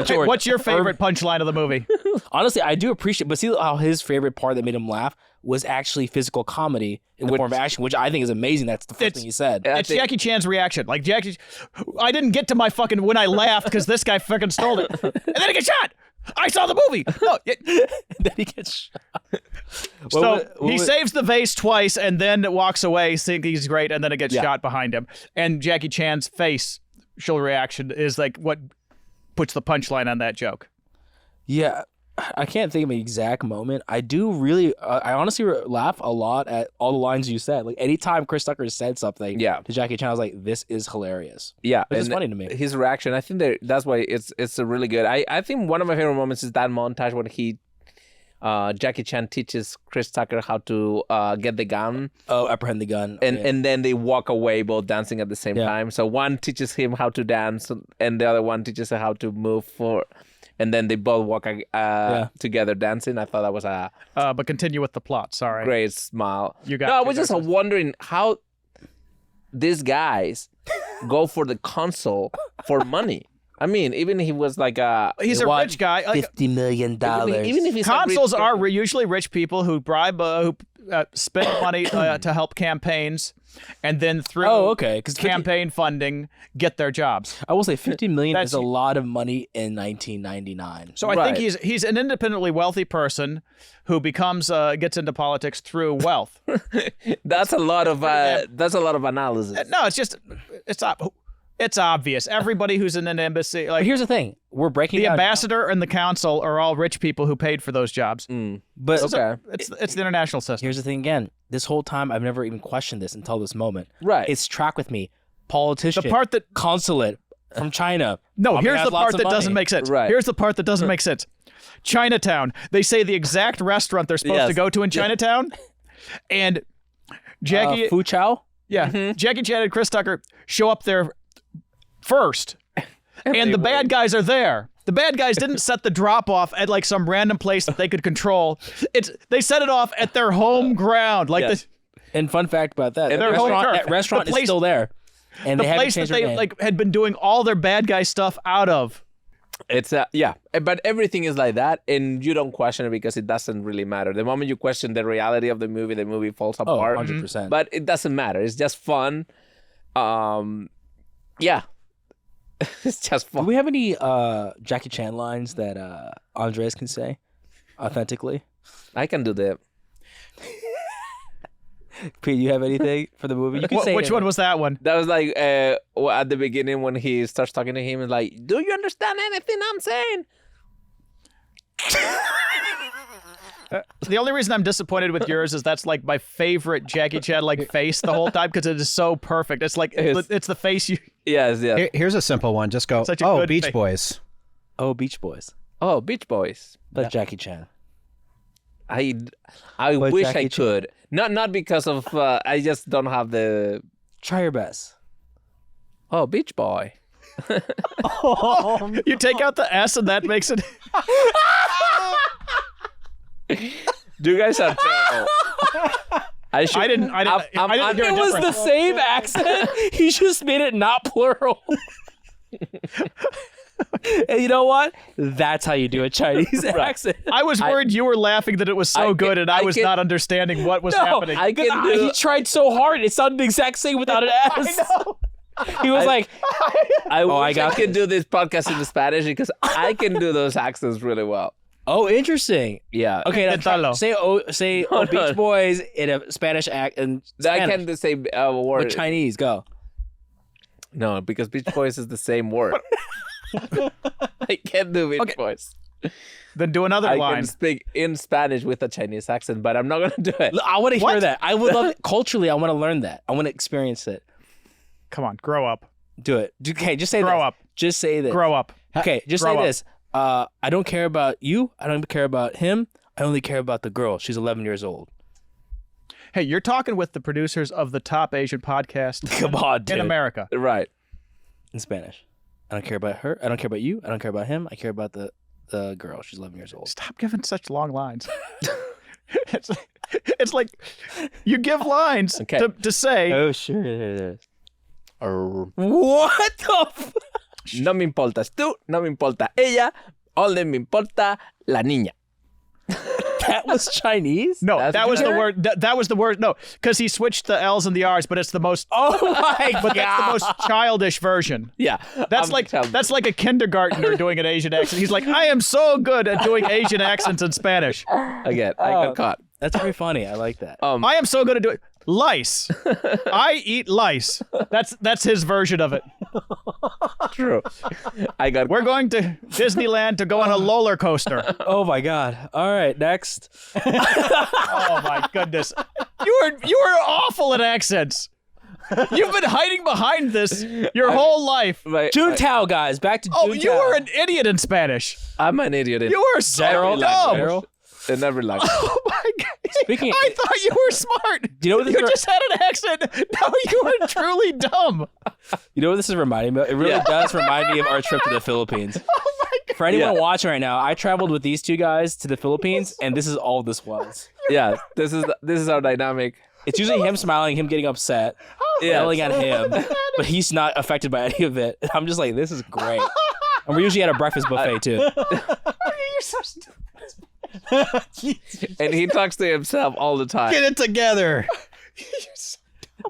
George? What's your favorite punchline of the movie? Honestly, I do appreciate, but see how his favorite part that made him laugh was actually physical comedy in the form of action, which I think is amazing. That's the first thing he said. It's Jackie Chan's reaction. Like, I didn't get to my fucking when I laughed because this guy fucking stole it. And then he gets shot. I saw the movie. No, Then he gets shot. So he saves the vase twice and then walks away thinking he's great, and then it gets shot behind him. And Jackie Chan's facial reaction is like what puts the punchline on that joke. Yeah, I can't think of an exact moment. I do really, I honestly laugh a lot at all the lines you said. Like anytime Chris Tucker said something to Jackie Chan, I was like, this is hilarious. Yeah. It's funny to me. His reaction, I think that's why it's a really good. I think one of my favorite moments is that montage when Jackie Chan teaches Chris Tucker how to get the gun. Oh, apprehend the gun. And then they walk away both dancing at the same time. So one teaches him how to dance and the other one teaches him how to move forward. And then they both walk together dancing. I thought that was a but continue with the plot. Sorry. great smile. I was just wondering how these guys go for the console for money. I mean, even if he was like he's a rich guy. $50 million. Even if he's consoles are usually rich people who bribe, who spend money to help campaigns, and then through campaign funding get their jobs. I will say $50 million is a lot of money in 1999. So I think he's an independently wealthy person who becomes gets into politics through wealth. That's a lot of analysis. No, it's obvious. Everybody who's in an embassy, like, but here's the thing: we're breaking the down ambassador and the council are all rich people who paid for those jobs. But it's the international system. Here's the thing again: this whole time I've never even questioned this until this moment. Right? It's track with me, politician, The part that consulate from China. No, probably here's has the lots part of that money. doesn't make sense. Right. Here's the part that doesn't make sense. Chinatown. They say the exact restaurant they're supposed to go to in Chinatown, and Jackie Fu Chow. Yeah, Jackie Chan and Chris Tucker show up there first, and the bad guys are there. The bad guys didn't set the drop off at like some random place that they could control. They set it off at their home ground. Like And fun fact about that, that restaurant is still there, and the they place that they had been doing all their bad guy stuff out of. It's but everything is like that, and you don't question it because it doesn't really matter. The moment you question the reality of the movie falls apart. 100%. But it doesn't matter. It's just fun. It's just fun. Do we have any Jackie Chan lines that Andres can say authentically? I can do that. Pete, you have anything for the movie? You can say Which one was that one? That was like at the beginning when he starts talking to him, and like, do you understand anything I'm saying? The only reason I'm disappointed with yours is that's like my favorite Jackie Chan like face the whole time because it is so perfect. It's like it's the face you. Yes. Here's a simple one. Just go, Such a good Beach face. Boys. Oh, Beach Boys. Oh, Beach Boys. That's Jackie Chan. I But wish Jackie I could. Not because of I just don't have the. Try your best. Oh, Beach Boy. You take out the S and that makes it. You guys are terrible. I didn't hear a It was the difference. same accent. He just made it not plural. And you know what? That's how you do a Chinese accent. I was worried you were laughing that it was so good and I was not understanding what was happening. I can do. He tried so hard. It sounded the exact same without an S. He was like, I wish I got could do this podcast in Spanish because I can do those accents really well. "Oh, interesting." Yeah. Okay, now Intentalo. say Beach Boys in a Spanish act and I can't do the same word. with Chinese. Go. No, because Beach Boys is the same word. I can't do Beach Boys. Then do another I line. can speak in Spanish with a Chinese accent, but I'm not going to do it. I want to hear What? that. I would love it. Culturally, I want to learn that. I want to experience it. Come on, grow up. Do it. Okay, just say Grow this. up. Just say this. Grow up. Okay, just Grow say up. this. I don't care about you. I don't care about him. I only care about the girl. She's 11 years old. Hey, you're talking with the producers of the top Asian podcast Come on, dude. in America. Right. In Spanish. I don't care about her. I don't care about you. I don't care about him. I care about the girl. She's 11 years old. Stop giving such long lines. it's like you give lines Okay. to say. Oh, sure. It is. No What the me importas tú, no me importa ella, only me importa la niña. That was Chinese? No, That's that was the good. word. That was the word. No, because he switched the L's and the R's, but it's the most. Oh my But that's the god. most childish version. Yeah. That's I'm telling that's like a kindergartner doing an Asian accent. He's like, I am so good at doing Asian accents in Spanish. you. Again, I got caught. That's very funny. I like that. I am so good at doing lice. I eat lice. That's his version of it. True. I got We're going to Disneyland to go on a roller coaster. Oh my god. All right, next. Oh my goodness. You were awful at accents. You've been hiding behind this your whole life. Juntao, guys. Back to Juntao. Oh, you were an idiot in Spanish. I'm an idiot in You were so Daryl, dumb. Daryl. in every language. Oh my god. Speaking- I thought you were smart. Do you know what this You is- just had an accent. Now you are truly dumb. You know what this is reminding me of? It really does remind me of our trip to the Philippines. Oh my god. For anyone watching right now, I traveled with these two guys to the Philippines, and this is all this was. Yeah, this is our dynamic. It's usually him smiling, him getting upset, yelling at him, but he's not affected by any of it. I'm just like, this is great. And we're usually at a breakfast buffet too. You're so stupid. And he talks to himself all the time. Get it together.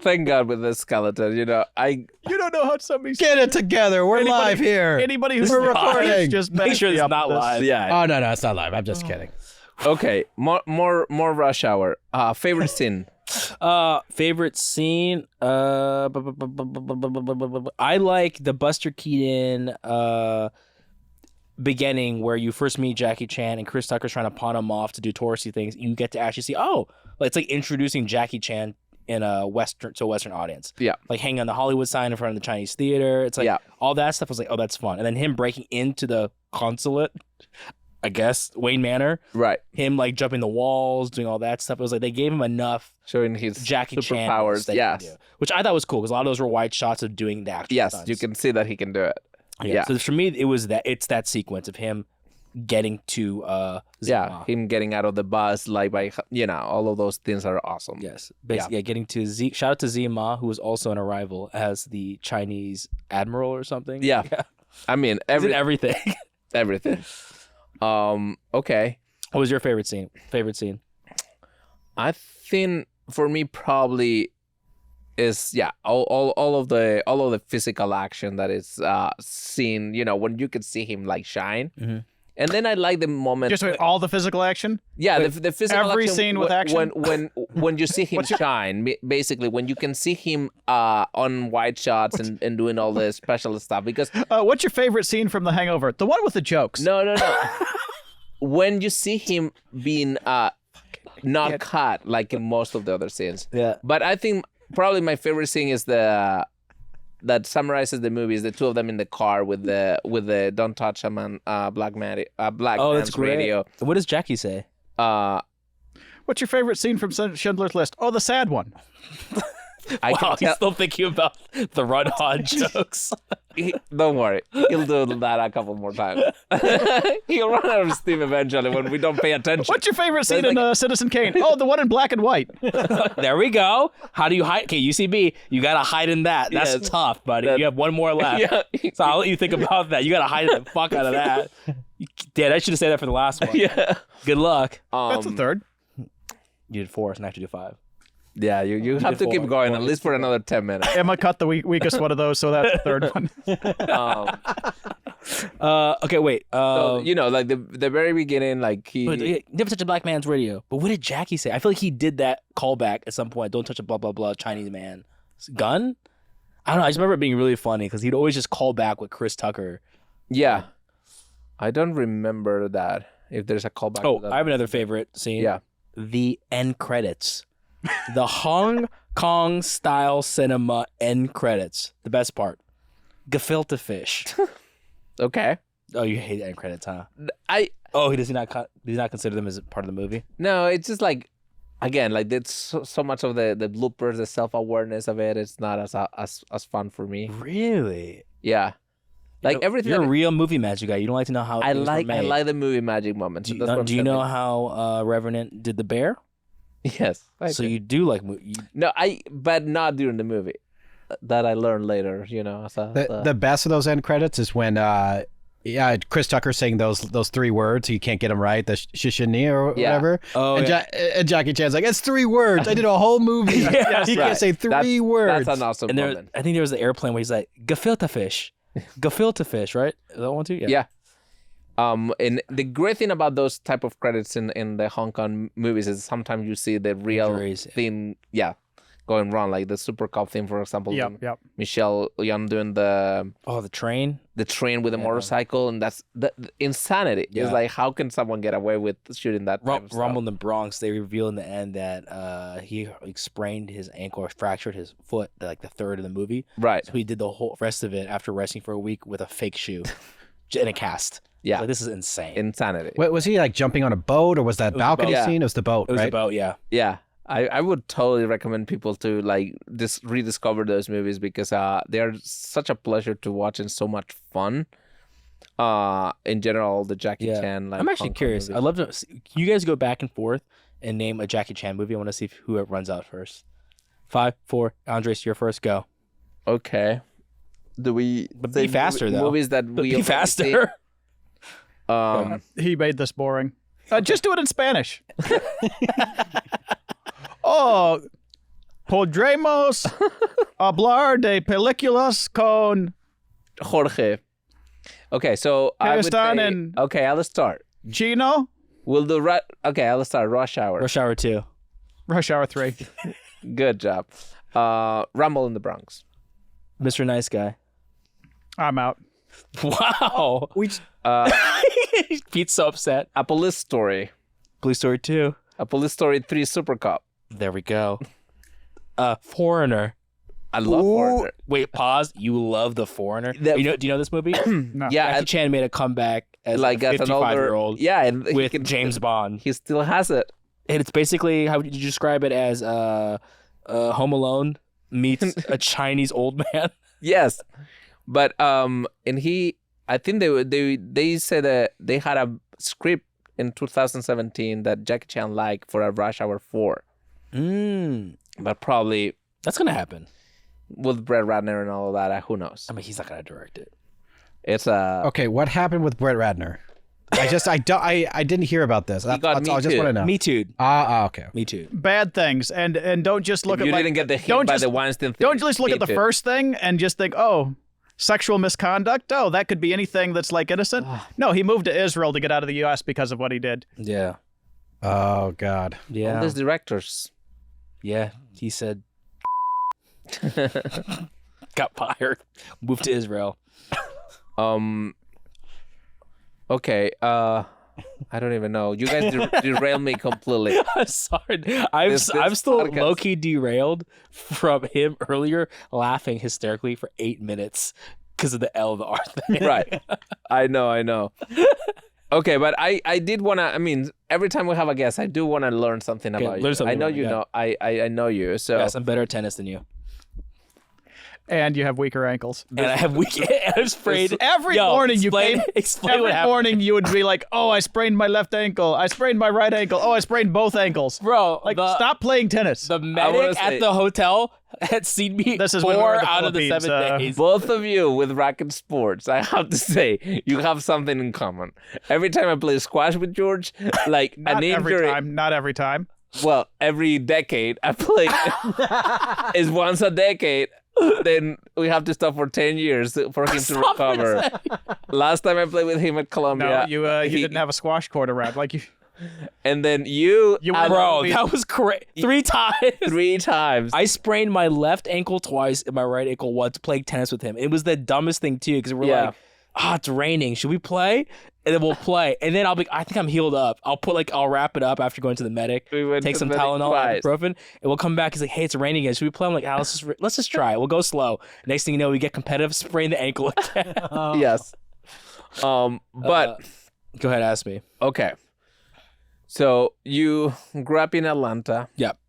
Thank God with this skeleton, You don't know how somebody's Get it together. We're live here. Anybody who's We're live, recording. just Make back sure me it's up not with this. live. Yeah. Oh no, it's not live. I'm just kidding. Okay. More Rush Hour. Favorite scene. Favorite scene. I like the Buster Keaton beginning where you first meet Jackie Chan and Chris Tucker's trying to pawn him off to do touristy things. You get to actually see, it's like introducing Jackie Chan in a Western audience. Yeah. Like hanging on the Hollywood sign in front of the Chinese theater. It's like all that stuff was like, oh, that's fun. And then him breaking into the consulate, I guess, Wayne Manor. Right. Him like jumping the walls, doing all that stuff. It was like they gave him enough Showing his Jackie Chan superpowers. that he Yes. could do, which I thought was cool because a lot of those were wide shots of doing the actual Yes, stunts. you can see that he can do it. Yeah. So for me, it's that sequence of him getting to Yeah, Zima. him getting out of the bus, like by all of those things are awesome. Yes, basically, getting to shout out to Zima, who was also an arrival as the Chinese admiral or something. Yeah. I mean, He's in everything. everything. Okay. What was your favorite scene? I think for me probably is all of the physical action that is seen. When you could see him like shine. Mm-hmm. And then I like the moment. Just all the physical action. Yeah, the physical every action, scene with action? when you see him shine, basically when you can see him on wide shots and doing all the special stuff. Because What's your favorite scene from The Hangover? The one with the jokes. no, when you see him being not cut like in most of the other scenes. Yeah. But I think probably my favorite scene is that summarizes the movie is the two of them in the car with the "Don't touch a man, black man, black Oh, man's that's great. radio." What does Jackie say? What's your favorite scene from Schindler's List? Oh, the sad one. I Wow, can he's tell. still thinking about the Run Hard jokes. Don't worry, he'll do that a couple more times. He'll run out of steam eventually when we don't pay attention. What's your favorite scene in Citizen Kane? Oh, the one in black and white. There we go. How do you hide? Okay, UCB, you gotta hide in that. That's Yes. tough, buddy. You have one more left. Yeah. So I'll let you think about that. You gotta hide the fuck out of that. Dad, I should have said that for the last one. Yeah. Good luck. That's the third. You did 4, so now I have to do 5. Yeah, you have to keep going at least for another 10 minutes. Emma cut the weakest one of those, so that's the third one. Okay, wait. So, like the very beginning, like he never touch a black man's radio. But what did Jackie say? I feel like he did that callback at some point. Don't touch a blah blah blah Chinese man. Gun? I don't know. I just remember it being really funny because he'd always just call back with Chris Tucker. Yeah, I don't remember that. If there's a callback. Oh, to that. I have another favorite scene. Yeah, the end credits. The Hong Kong style cinema end credits. The best part. Gefilte fish. Okay. Oh, you hate end credits, huh? Oh, he does not consider them as part of the movie. No, it's just like, again, like there's so much of the bloopers, the self-awareness of it. It's not as fun for me. Really? Yeah. Like everything. You're a real movie magic guy. You don't like to know how I things were made. I like the movie magic moments. Do you know how Revenant did the bear? Yes. So you do like No, but not during the movie. That I learned later, So, The best of those end credits is when Chris Tucker saying those three words, you can't get them right, the shishini or whatever. Oh, and Jackie Chan's like, it's 3 words. I did a whole movie. He can't say 3 words. That's an awesome moment. I think there was the airplane where he's like, gefilte fish. Gefilte fish, right? Is that one too? Yeah. And the great thing about those type of credits in the Hong Kong movies is sometimes you see the real thing, going wrong, like the Super Cup thing, for example. Yep. Michelle Yeoh doing the train with a motorcycle, and that's the insanity. Yeah. It's like, how can someone get away with shooting that? Type of Rumble in stuff? the Bronx. They reveal in the end that he sprained his ankle or fractured his foot, like the third of the movie. Right. So he did the whole rest of it after resting for a week with a fake shoe in a cast. Yeah. Like, this is insane. Insanity. Wait, was he like jumping on a boat, or was that balcony scene? It was the boat, It was right? about Yeah. I would totally recommend people to like rediscover those movies because they are such a pleasure to watch and so much fun. In general, the Jackie Chan. Like, I'm actually Hong Kong curious. movies. I'd love to. You guys go back and forth and name a Jackie Chan movie. I want to see who runs out first. 5, 4. Andres, you're first. Go. Okay. Do we? But be faster though. Movies that But we be faster. He made this boring. Just do it in Spanish. Oh, podremos hablar de películas con Jorge. Okay, so I would say, okay, I'll start. Chino. We'll do okay, I'll start. Rush Hour. Rush Hour 2. Rush Hour 3. Good job. Rumble in the Bronx. Mr. Nice Guy. I'm out. Wow. Pete's so upset. A Police Story. Police Story 2. A Police Story 3 Super Cop. There we go. Foreigner. I love Foreigner. Wait, pause. You love The Foreigner? Do you know this movie? No. Yeah, Jackie Chan made a comeback as like a as an older 55-year-old and with James Bond. He still has it. And it's basically, how would you describe it, as Home Alone meets a Chinese old man? Yes, but I think they said that they had a script in 2017 that Jackie Chan liked for a Rush Hour 4. But probably That's going to happen. with Brett Ratner and all of that, who knows? I mean, he's not going to direct it. It's Okay, what happened with Brett Ratner? I didn't hear about this. I got Me just Too. want to know. Me Too. Okay. Me Too. Bad things, and don't just look If at you like, didn't get the hit don't by just- the Weinstein thing. Don't just look at the Me Too. first thing and just think, oh, sexual misconduct. Oh, that could be anything that's like innocent. No, he moved to Israel to get out of the U.S. because of what he did. Yeah. Oh God. All Yeah. these directors. Yeah. He said, got fired, moved to Israel. Okay. I don't even know. You guys derailed me completely. I'm sorry. I'm This still podcast. low-key derailed from him earlier laughing hysterically for 8 minutes because of the L of the R thing. Right. I know. Okay, but I did want to, I mean, every time we have a guest, I do want to learn something Okay, about learn you. something I know about you me, know. I know you. So Yes, I'm better at tennis than you. And you have weaker ankles. And I have I'm sprayed. Every morning you explain, came. explain Every what happened. morning you would be like, "Oh, I sprained my left ankle. I sprained my right ankle. Oh, I sprained both ankles." Bro, Like, the, stop playing tennis. the wanna medic say- at the hotel had seen me This is when we were 4 in the out of the Philippines, 7 days. both of you with racket sports, I have to say, you have something in common. Every time I play squash with George, like Not an every injury. time. Not every time. Well, every decade I play is once a decade. Then we have to stop for 10 years for him to recover. Last time I played with him at Columbia, No, you didn't have a squash court around like you. and then you Bro, that was crazy. 3 times. 3 times. I sprained my left ankle twice and my right ankle once playing tennis with him. It was the dumbest thing too, because we're like, it's raining. Should we play? And then we'll play. And then I'll be, I think I'm healed up. I'll wrap it up after going to the medic, take some Tylenol, ibuprofen, and we'll come back. He's like, hey, it's raining again. Should we play? I'm like, let's just try it. We'll go slow. Next thing you know, we get competitive, sprain the ankle again. Yes. But go ahead, ask me. okay. So you grew up in Atlanta. Yep.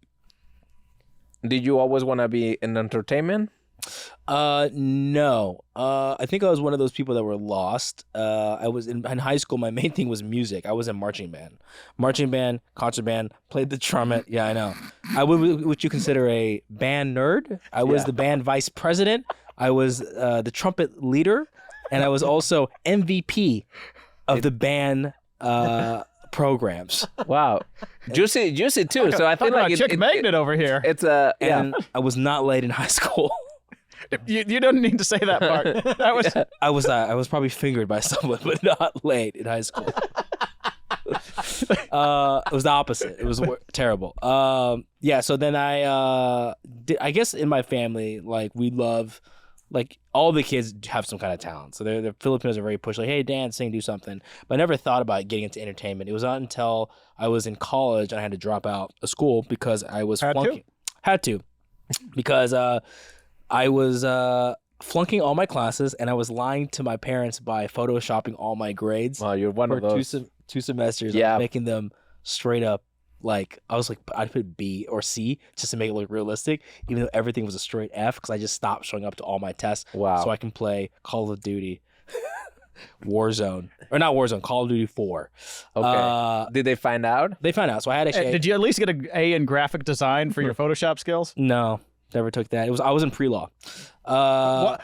Did you always want to be in entertainment? No. I think I was one of those people that were lost. I was in high school. My main thing was music. I was in marching band, concert band, played the trumpet. Yeah, I know. I would you consider a band nerd? I was the band vice president. I was the trumpet leader, and I was also MVP of the band programs. Wow. Juicy too. So I think like chick magnet over here. It's a And I was not late in high school. You don't need to say that part. That was I was probably fingered by someone, but not late in high school. It was the opposite. It was terrible. Yeah. So then I guess in my family, like we love, like all the kids have some kind of talent. So the Filipinos are very push, like, hey, dance, sing, do something. But I never thought about getting into entertainment. It was not until I was in college and I had to drop out of school because I was flunking. Had to. Because I was flunking all my classes, and I was lying to my parents by photoshopping all my grades. Wow, you're one of for those. two semesters. Yeah. Making them straight up, like, I was like, I'd put B or C just to make it look realistic, even though everything was a straight F, because I just stopped showing up to all my tests. Wow. So I can play Call of Duty, Warzone, or not Warzone, Call of Duty 4. Okay. Did they find out? They found out. So I had actually. Did you at least get an A in graphic design for your Photoshop skills? No. Never took that. I was in pre-law. What?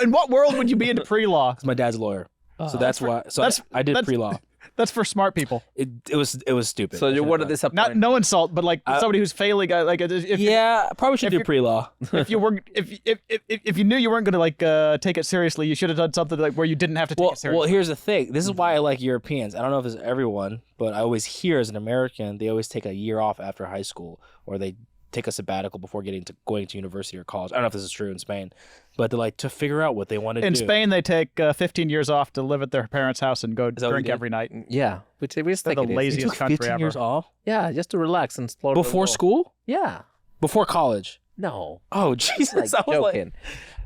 In what world would you be into pre-law? Because my dad's a lawyer, so that's why. So I did pre-law. That's for smart people. It was stupid. So you were disappointed. No insult, but like somebody who's failing. Like if Yeah, I probably should do pre-law. if you were if you knew you weren't going to like take it seriously, you should have done something like where you didn't have to take it seriously. Well, here's the thing. This is why I like Europeans. I don't know if it's everyone, but I always hear as an American, they always take a year off after high school, or they take a sabbatical before going to university or college. I don't know if this is true in Spain, but they like to figure out what they want to do. In Spain, they take 15 years off to live at their parents' house and go drink every night. Yeah, which we They're the think it is. laziest country 15 ever. years off Yeah, just to relax and explore. the before world. school, Yeah. before college. No. Oh Jesus! Like I was joking.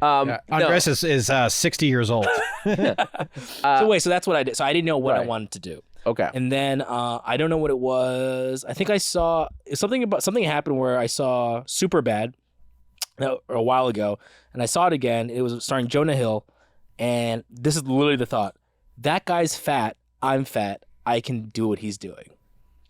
Andres is 60 years old. so wait, so that's what I did. So I didn't know what I Right. wanted to do. Okay. And then I don't know what it was. I think I saw something happened where I saw Superbad a while ago, and I saw it again. It was starring Jonah Hill, and this is literally the thought: that guy's fat, I'm fat, I can do what he's doing,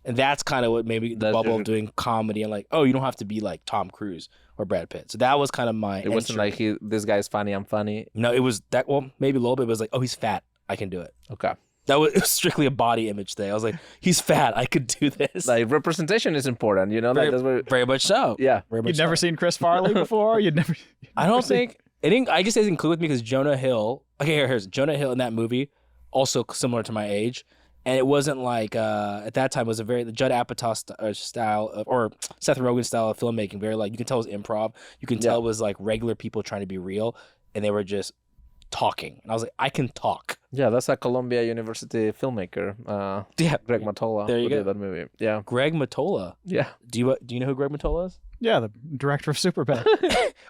and that's kind of what maybe the bubble of doing comedy and like, oh, you don't have to be like Tom Cruise or Brad Pitt. So that was kind of my. It wasn't like this guy's funny, I'm funny. No, it was that. Well, maybe a little bit. But it was like, oh, he's fat, I can do it. Okay. It was strictly a body image thing. I was like, he's fat, I could do this. Like representation is important, you know. Very, that's what, very much so. yeah. Very much You'd never so. seen Chris Farley before? You'd never. I don't think it didn't. I guess it didn't include with me because Jonah Hill. Okay, here's Jonah Hill in that movie, also similar to my age, and it wasn't like at that time it was a very Judd Apatow style or Seth Rogen style of filmmaking. Very like you can tell it was improv. You can tell it was like regular people trying to be real, and they were just talking. And I was like, I can talk. Yeah, that's a Columbia University filmmaker. Yeah, Greg Mottola. There you who go. did that movie. Yeah. Greg Mottola. Yeah. Do you know who Greg Mottola is? Yeah, the director of Superbad.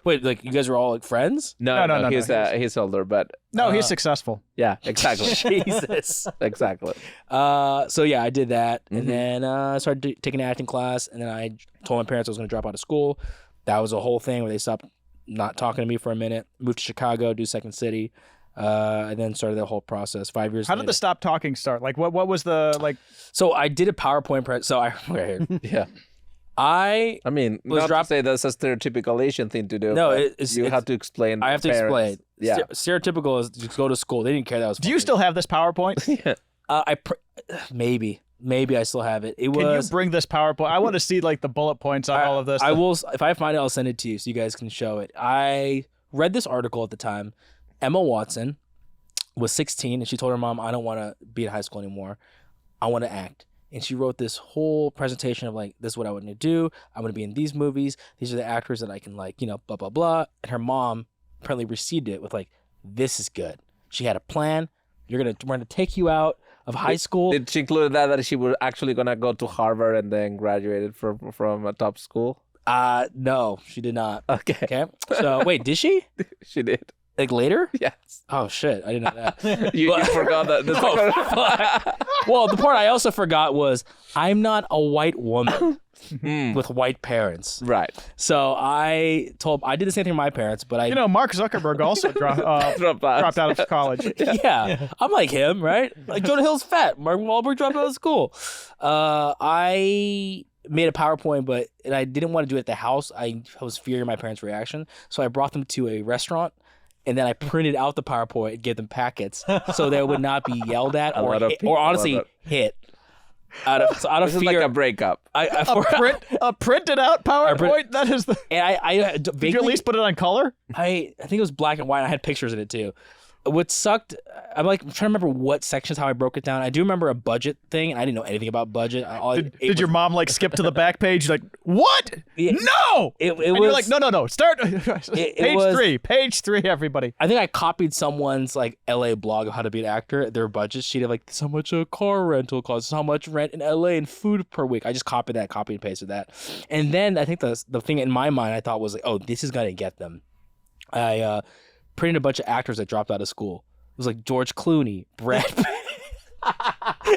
Wait, like you guys are all like friends? No, No. He's older, but No, he's successful. yeah, exactly. Jesus. Exactly. So yeah, I did that, Mhm. and then I started taking an acting class, and then I told my parents I was going to drop out of school. That was a whole thing where they stopped not talking to me for a minute. Moved to Chicago, do Second City, and then started the whole process. 5 years. How did the stop talking start? Like, what was the like? So I did a PowerPoint Yeah. I I mean, Was not dropped- to say that's a stereotypical Asian thing to do. No, but it's- you it's- have to explain. I have to parents. explain. Yeah. Stereotypical is just go to school. They didn't care that was. Do you funny. still have this PowerPoint? Yeah. Maybe Maybe I still have it. It Can was. you bring this PowerPoint? I want to see like the bullet points on all of this. I will. If I find it, I'll send it to you so you guys can show it. I read this article at the time. Emma Watson was 16 and she told her mom, "I don't want to be in high school anymore. I want to act." And she wrote this whole presentation of like, "This is what I want to do. I want to be in these movies. These are the actors that I can like, blah blah blah." And her mom apparently received it with like, "This is good." She had a plan. We're gonna take you out of high school. Did she include that she was actually gonna go to Harvard and then graduated from a top school? No, she did not. Okay. Okay. So wait, did she? She did. Like later? Yes. Oh shit, I didn't know that. You forgot that. Well, the part I also forgot was I'm not a white woman with white parents. Right. So I did the same thing with my parents, but I Mark Zuckerberg also dropped out of college. yeah, I'm like him, right? Like Jonah Hill's fat. Mark Wahlberg dropped out of school. I made a PowerPoint, and I didn't want to do it at the house. I was fearing my parents' reaction, so I brought them to a restaurant. And then I printed out the PowerPoint and gave them packets so they would not be yelled at or honestly hit. Out of this fear. Is like a breakup. A printed out PowerPoint? That is the... And I Did you at least put it on color? I think it was black and white. I had pictures in it too. What sucked, I'm trying to remember what sections, how I broke it down. I do remember a budget thing, and I didn't know anything about budget. Did your mom like skip to the back page like, what? Yeah. No! It and was you're like, no, start page three, everybody. I think I copied someone's like LA blog of how to be an actor. Their budget sheet of like, this is how much a car rental costs, this is how much rent in LA and food per week. I just copied and pasted that. And then I think the thing in my mind I thought was like, oh, this is gonna get them. I printed a bunch of actors that dropped out of school. It was like George Clooney, Brad Pitt.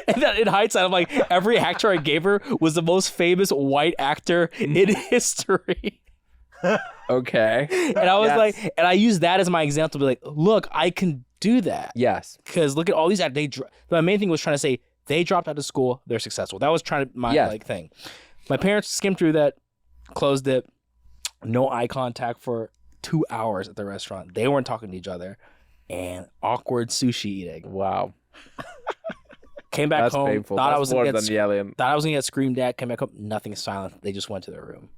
And then in hindsight, I'm like, every actor I gave her was the most famous white actor in history. Okay. And I was like, and I used that as my example to be like, look, I can do that. Yes. Because look at all these actors. My main thing was trying to say, they dropped out of school, they're successful. That was my thing. My parents skimmed through that, closed it, no eye contact for 2 hours at the restaurant. They weren't talking to each other, and awkward sushi eating. Wow. Came back That's home. painful. Thought That's I was more gonna than yelling. Thought I was gonna get screamed at. Came back home. Nothing, silent. They just went to their room.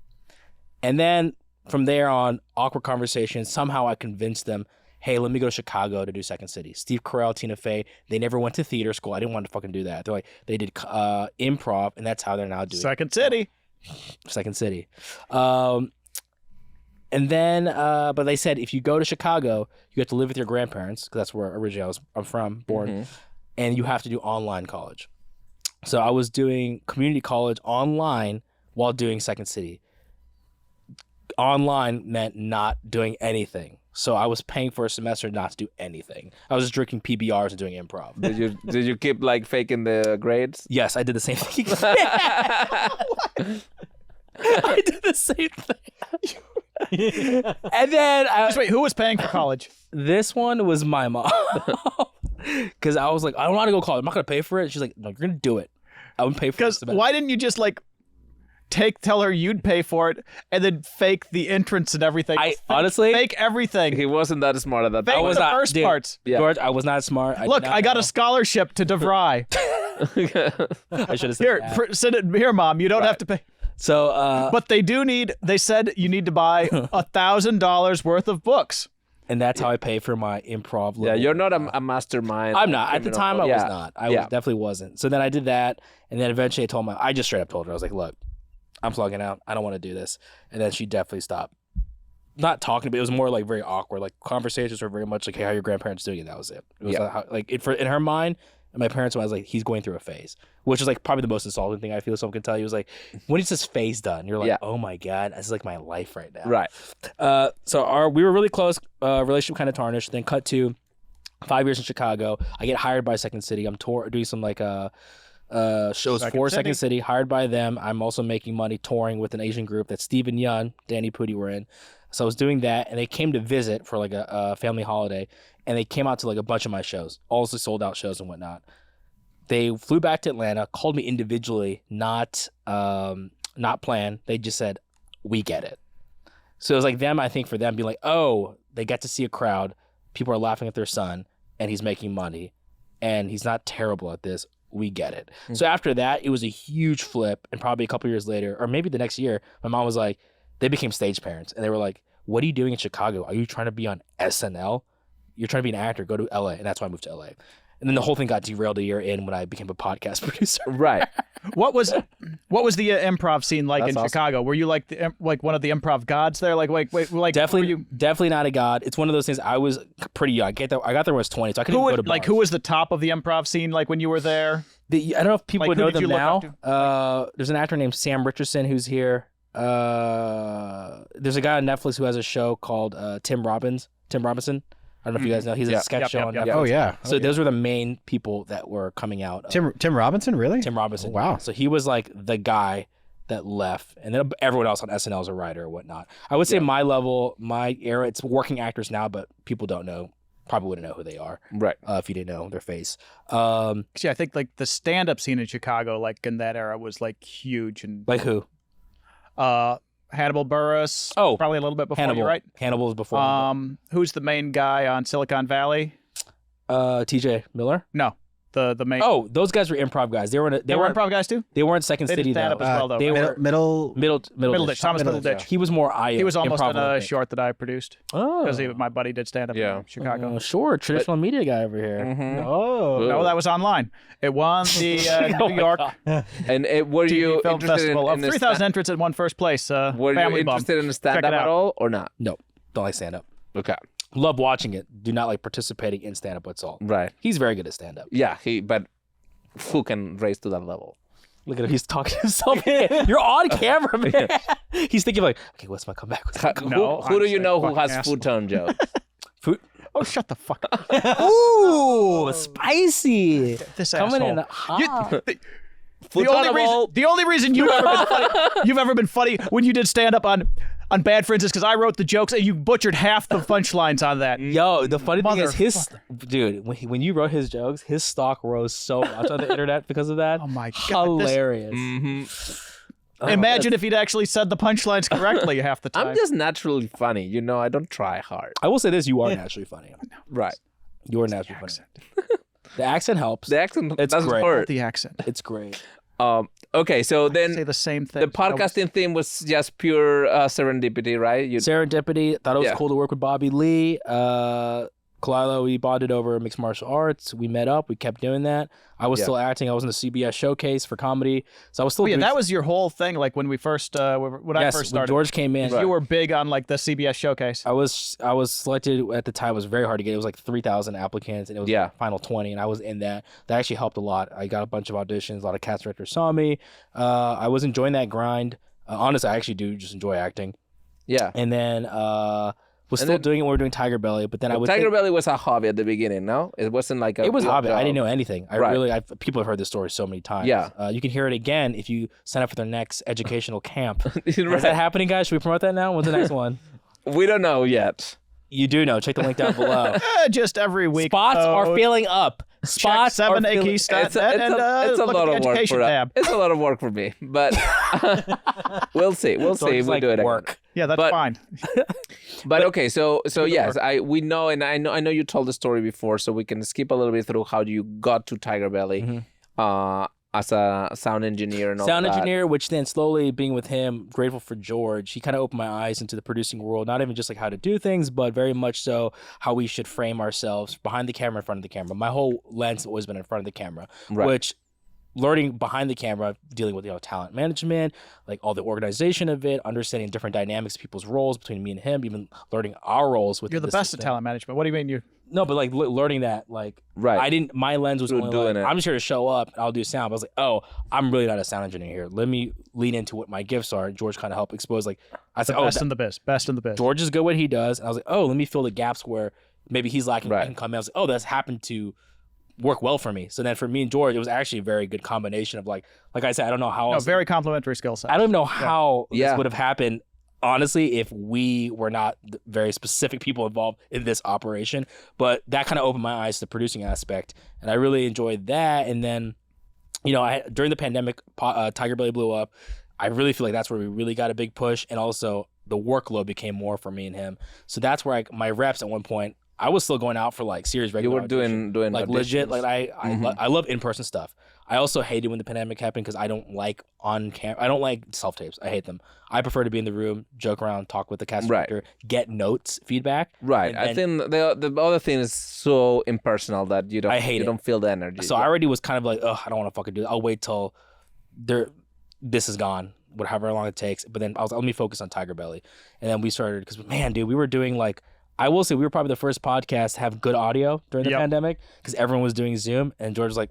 And then from there on, awkward conversation. Somehow I convinced them, hey, let me go to Chicago to do Second City. Steve Carell, Tina Fey. They never went to theater school. I didn't want to fucking do that. They're like, they did improv, and that's how they're now doing Second City. Second City. And then, but they said, if you go to Chicago, you have to live with your grandparents, because that's where originally I'm from, born, and you have to do online college. So I was doing community college online while doing Second City. Online meant not doing anything. So I was paying for a semester not to do anything. I was just drinking PBRs and doing improv. Did you keep like faking the grades? Yes, I did the same thing. I did the same thing. And then Just wait, who was paying for college? this one was my mom. Because I was like, I don't want to go to college. I'm not going to pay for it. She's like, no, you're going to do it. I would pay for it. Because why didn't you just like tell her you'd pay for it and then fake the entrance and everything? Honestly, fake everything. He wasn't that smart at that Fake time. was the not, first dude, parts. Yeah. George, I was not smart. Look, I got a scholarship to DeVry. I should have said Here, that. send it here, Mom. You don't have to pay. So, But they said you need to buy $1,000 worth of books. and that's how I pay for my improv. Yeah, level. you're not a mastermind. I'm not. At the time, I was Yeah. not. I Yeah. definitely wasn't. So then I did that, and then eventually I just straight up told her, I was like, look, I'm plugging out. I don't want to do this. And then she definitely stopped. Not talking, but it was more like very awkward. Like conversations were very much like, hey, how are your grandparents doing? And that was it. It was Yeah. in her mind, and my parents, I was like, he's going through a phase, which is like probably the most insulting thing I feel someone can tell you. It was like, when is this phase done? You're like, Yeah. oh my God, this is like my life right now. Right. So we were really close. Relationship kind of tarnished. Then cut to 5 years in Chicago. I get hired by Second City. I'm doing some like shows for Second City. Hired by them. I'm also making money touring with an Asian group that Steve and Yun, Danny Pudi were in. So I was doing that, and they came to visit for like a family holiday, and they came out to like a bunch of my shows, all the sold out shows and whatnot. They flew back to Atlanta, called me individually, not planned. They just said, we get it. So it was like them, I think for them, being like, oh, they get to see a crowd. People are laughing at their son, and he's making money, and he's not terrible at this. we get it. So after that, it was a huge flip, and probably a couple years later, or maybe the next year, my mom was like, they became stage parents, and they were like, what are you doing in Chicago? Are you trying to be on SNL? You're trying to be an actor, go to LA. And that's why I moved to LA. And then the whole thing got derailed a year in when I became a podcast producer. Right. What was the improv scene like That's in awesome. Chicago? Were you like one of the improv gods there? Like Definitely not a god. It's one of those things. I was pretty young. I got there when I was 20, so I couldn't go to bars. who was the top of the improv scene like when you were there? I don't know if people would who know did them you look now. up There's an actor named Sam Richardson who's here. There's a guy on Netflix who has a show called Tim Robinson. I don't know if you guys know. He's a sketch show on Netflix. Oh yeah. So those were the main people that were coming out. Tim Robinson, really? Tim Robinson. Oh, wow. So he was like the guy that left, and then everyone else on SNL is a writer or whatnot. I would say my level, my era, it's working actors now, but people don't know. Probably wouldn't know who they are. Right. If you didn't know their face. I think like the stand-up scene in Chicago, like in that era, was like huge and Like who? Hannibal Buress. Oh, probably a little bit before Hannibal. you, right? Hannibal was before. Who's the main guy on Silicon Valley? TJ Miller. No, the main. Oh, those guys were improv guys. They were improv guys too. They weren't Second They did City stand-up though. as well, though. They right? were Middleditch. Thomas Middleditch. He was more I. He was almost improv in a oriented. short that I produced because my buddy did stand up in Chicago. Sure, traditional media guy over here. Oh, No, that was online. It won the New York And were you TV Film interested Festival. in Of 3,000 entrants, it won first place. were Family you Bum. interested in Check stand-up it out. at all or not? no, don't like stand up. Okay. Love watching it. Do not like participating in stand up. What's all. Right. He's very good at stand up. Yeah. But who can raise to that level? Look at him. He's talking to himself. You're on camera, man. He's thinking like, okay, what's my comeback? Who do you know who has asshole. futon jokes? Food. Oh, shut the fuck up. Ooh, spicy. This Coming asshole. in hot. The only reason you've ever been funny when you did stand up on Bad Friends is because I wrote the jokes and you butchered half the punchlines on that. Yo, the funny thing is when you wrote his jokes, his stock rose so much on the internet because of that. Oh my God, hilarious. Imagine if he'd actually said the punchlines correctly half the time. I'm just naturally funny. You know, I don't try hard. I will say this: you are naturally funny. Right. You are naturally funny. The accent helps. The accent It's doesn't great. hurt. The accent. It's great. Okay, so Say then the same thing. the podcasting theme was just pure serendipity, right? Serendipity. Thought it was Yeah. cool to work with Bobby Lee. Kalila, we bonded over mixed martial arts. We met up. We kept doing that. I was still acting. I was in the CBS showcase for comedy, so I was still. Oh, yeah, doing that was your whole thing. Like when we first, I first when started, George came in. you were big on like the CBS showcase. I was selected at the time. It was very hard to get. It was like 3,000 applicants, and it was the final 20, and I was in that. That actually helped a lot. I got a bunch of auditions. A lot of cast directors saw me. I was enjoying that grind. Honestly, I actually do just enjoy acting. Yeah. And then was still doing it when we were doing TigerBelly, but then I would TigerBelly was a hobby at the beginning, no? It wasn't like a it was real hobby. I job. didn't know anything. People have heard this story so many times. Yeah. You can hear it again if you sign up for their next educational camp. Is Right. that happening, guys? Should we promote that now? When's the next one? We don't know yet. You do know. Check the link down below. Just every week. Spots are filling up. Spots Check 7 are filling key stat It's a look lot at of the work education for tab. It's a lot of work for me, but we'll see. We'll see. It's We'll like do it. work. Yeah, that's But- fine. But okay, so yes, we know, and I know you told the story before, so we can skip a little bit through how you got to TigerBelly as a sound engineer and all Sound that. engineer, which then slowly being with him, grateful for George, he kind of opened my eyes into the producing world, not even just like how to do things, but very much so how we should frame ourselves behind the camera, in front of the camera. My whole lens has always been in front of the camera, Right. which learning behind the camera, dealing with talent management, like all the organization of it, understanding different dynamics of people's roles between me and him, even learning our roles with You're the best at talent management. What do you mean you? No, but like learning that, like, Right. my lens was Through only doing like, it. I'm just here to show up, I'll do sound. But I was like, oh, I'm really not a sound engineer here. Let me lean into what my gifts are. And George kind of helped expose, like, I said, Best in the biz. Best in the biz. George is good at what he does. And I was like, oh, let me fill the gaps where maybe he's lacking. I Right. can come in. I was like, oh, that's happened to work well for me. So then for me and George, it was actually a very good combination of like I said, I don't know how No, else. very complimentary skill set. I don't even know how Yeah. this would have happened, honestly, if we were not the very specific people involved in this operation. But that kind of opened my eyes to the producing aspect, and I really enjoyed that. And then, during the pandemic, TigerBelly blew up. I really feel like that's where we really got a big push, and also the workload became more for me and him. So that's where my reps at one point, I was still going out for like serious You regular were auditions. doing like auditions. legit. Like I love in-person stuff. I also hated when the pandemic happened because I don't like I don't like self-tapes. I hate them. I prefer to be in the room, joke around, talk with the cast director, get notes, feedback. Right. I think the other thing is so impersonal that you don't feel the energy. So I already was kind of like, I don't want to fucking do it. I'll wait till this is gone, whatever long it takes. But then I was like, let me focus on TigerBelly. And then we started, because man, dude, we were doing like, I will say we were probably the first podcast to have good audio during the pandemic because everyone was doing Zoom. And George was like,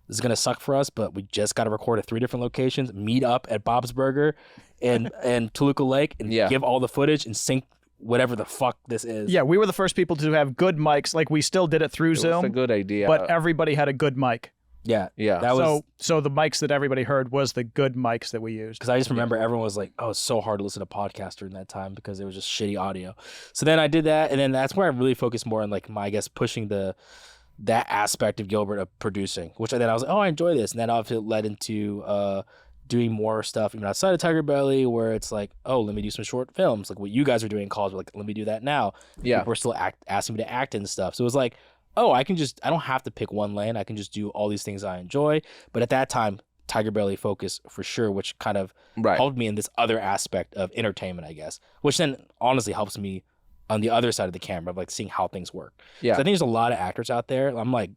this is going to suck for us, but we just got to record at 3 different locations, meet up at Bob's Burger and Toluca Lake and give all the footage and sync whatever the fuck this is. Yeah, we were the first people to have good mics. Like, we still did it through Zoom. It was a good idea. But everybody had a good mic. Yeah. That was so the mics that everybody heard was the good mics that we used. Because I just remember everyone was like, it's so hard to listen to podcasts during that time because it was just shitty audio. So then I did that, and then that's where I really focused more on like I guess pushing that aspect of Gilbert of producing, which then I was like, I enjoy this. And that obviously led into doing more stuff even outside of TigerBelly, where it's like, let me do some short films, like what you guys are doing in college. Like, let me do that now. Yeah, people are still asking me to act and stuff. So it was like, I don't have to pick one lane. I can just do all these things I enjoy. But at that time, TigerBelly focused for sure, which kind of helped me in this other aspect of entertainment, I guess, which then honestly helps me on the other side of the camera of like seeing how things work. Yeah. So I think there's a lot of actors out there. I'm like,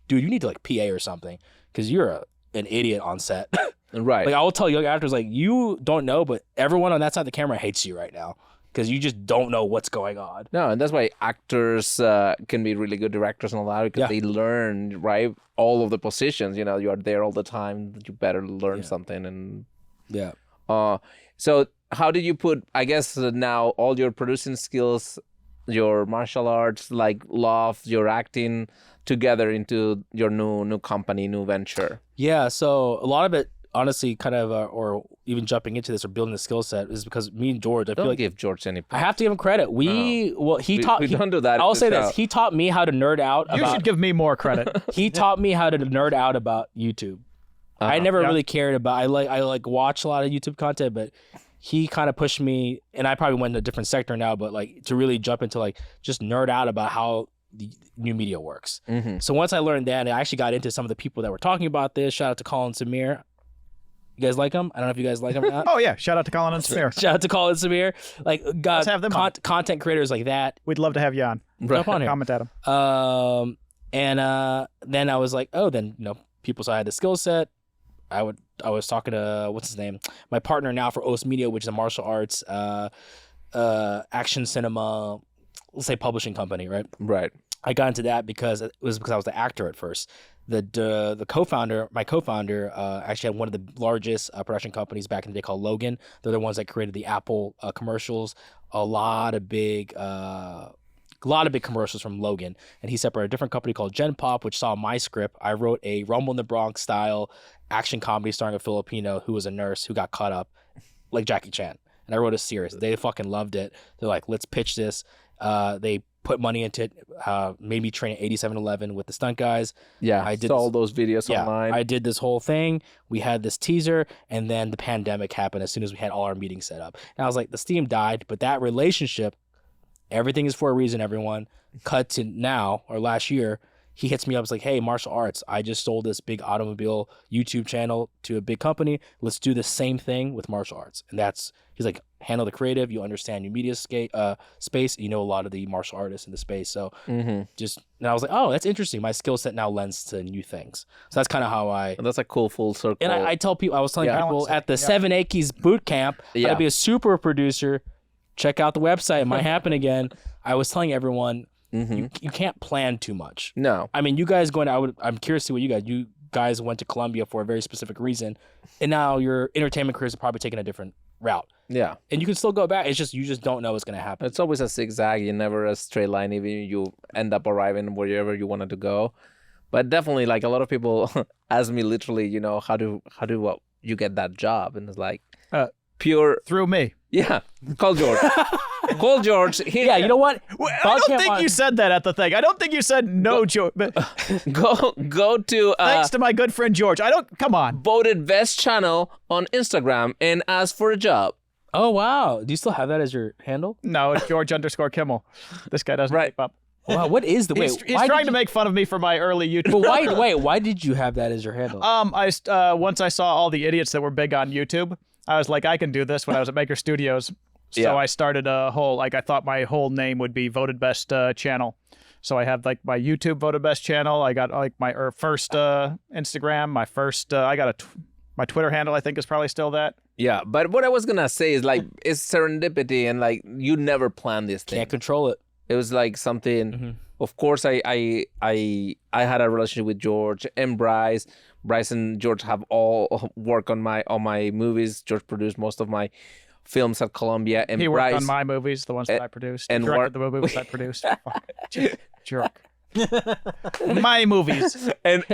dude, you need to like PA or something because you're an idiot on set. Right. Like I will tell young actors, like, you don't know, but everyone on that side of the camera hates you right now because you just don't know what's going on. No, and that's why actors can be really good directors and all that because they learn, all of the positions. You are there all the time. You better learn something. And so how did you put, I guess now, all your producing skills, your martial arts, like love, your acting together into your new company, new venture? Yeah, so a lot of it, honestly, kind of, or even jumping into this or building the skill set is because me and George, I feel like give George any. I have to give him credit. He taught. We don't do that. I'll say this: he taught me how to nerd out. You should give me more credit. He taught me how to nerd out about YouTube. I never really cared about. I like watch a lot of YouTube content, but he kind of pushed me, and I probably went in a different sector now, but like to really jump into like just nerd out about how the new media works. Mm-hmm. So once I learned that, I actually got into some of the people that were talking about this. Shout out to Colin Samir. You guys like him? I don't know if you guys like him or not. Oh yeah, shout out to Colin and Samir. Shout out to Colin and Samir. Like, let's have them content creators like that. We'd love to have you on. Jump on here. Comment at him. And then I was like, people saw I had the skill set. I was talking to what's his name, my partner now for OS Media, which is a martial arts, action cinema, let's say publishing company, right? Right. I got into that because I was the actor at first. The co-founder, my co-founder, actually had one of the largest production companies back in the day called Logan. They're the ones that created the Apple commercials. A lot of big commercials from Logan, and he separated a different company called Gen Pop, which saw my script. I wrote a Rumble in the Bronx style action comedy starring a Filipino who was a nurse who got caught up, like Jackie Chan. And I wrote a series. They fucking loved it. They're like, let's pitch this. They put money into it. Made me train at 8711 with the stunt guys. Yeah, I did all those videos online. I did this whole thing. We had this teaser, and then the pandemic happened as soon as we had all our meetings set up. And I was like, the steam died, but that relationship, everything is for a reason, everyone. Cut to now, or last year, he hits me up. It's like, hey, martial arts, I just sold this big automobile YouTube channel to a big company. Let's do the same thing with martial arts. And he's like, handle the creative. You understand your media space. You know a lot of the martial artists in the space. So and I was like, oh, that's interesting. My skill set now lends to new things. So that's kind of how that's a cool full circle. And I tell people, I was telling people at the Seven Aki's boot camp, how to be a super producer. Check out the website. It might happen again. I was telling everyone, you can't plan too much. No. I mean, you guys I'm curious to see what you guys went to Columbia for a very specific reason. And now your entertainment careers are probably taking a different route. Yeah. And you can still go back. It's just, you just don't know what's going to happen. It's always a zigzag. You're never a straight line. Even you end up arriving wherever you wanted to go. But definitely, like, a lot of people ask me literally, how do you get that job? And it's like, pure through me. Yeah, call George. Call George. Yeah, you know what? I don't think you said that at the thing. I don't think you said no, George. Go to. Thanks to my good friend George. Come on. Voted best channel on Instagram and ask for a job. Oh wow! Do you still have that as your handle? No, it's George _Kimmel. This guy doesn't keep up. Wow, what is the He's trying to make fun of me for my early YouTube. But why did you have that as your handle? Once I saw all the idiots that were big on YouTube, I was like, I can do this when I was at Maker Studios. So Yeah. I started a whole, I thought my whole name would be Voted Best Channel. So I have my YouTube Voted Best channel. I got my first Instagram, my first, my Twitter handle, I think is probably still that. Yeah, but what I was gonna say is it's serendipity and you never plan this thing. Can't control it. It was like something. Of course, I had a relationship with George and Bryce. Bryce and George have all worked on my movies. George produced most of my films at Columbia, and He worked Bryce on my movies, the ones that I produced. and Directed the movies I produced. Fuck. Jerk. My movies. and